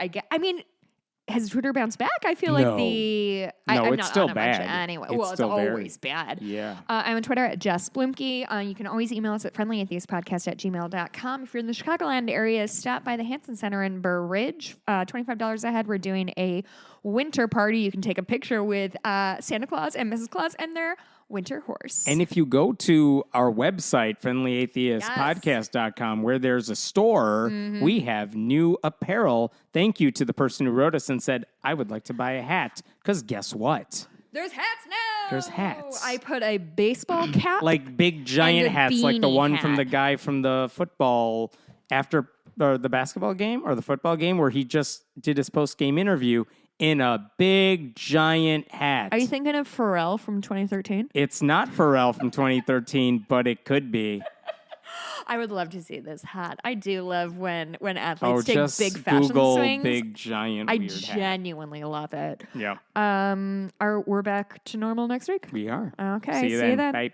Has Twitter bounced back? I feel like I'm it's not still on bad. Anyway, it's very always bad. Yeah. I'm on Twitter at Jess Blumke. You can always email us at friendlyatheistpodcast@gmail.com. If you're in the Chicagoland area, stop by the Hansen Center in Burr Ridge. $25 a head. We're doing a winter party. You can take a picture with Santa Claus and Mrs. Claus and their winter horse. And if you go to our website, friendlyatheistpodcast.com, where there's a store, we have new apparel. Thank you to the person who wrote us and said, I would like to buy a hat. Because guess what? There's hats now. There's hats. I put a baseball cap. Like big giant hats, like the one from the guy from the football after the basketball game or the football game where he just did his post-game interview in a big giant hat. Are you thinking of Pharrell from 2013? It's not Pharrell from 2013, but it could be. I would love to see this hat. I do love when Oh, athletes take just big fashion Google swings. big giant I weird hat. genuinely love it. Yeah. We're back to normal next week? We are. Okay, See you then. Bye.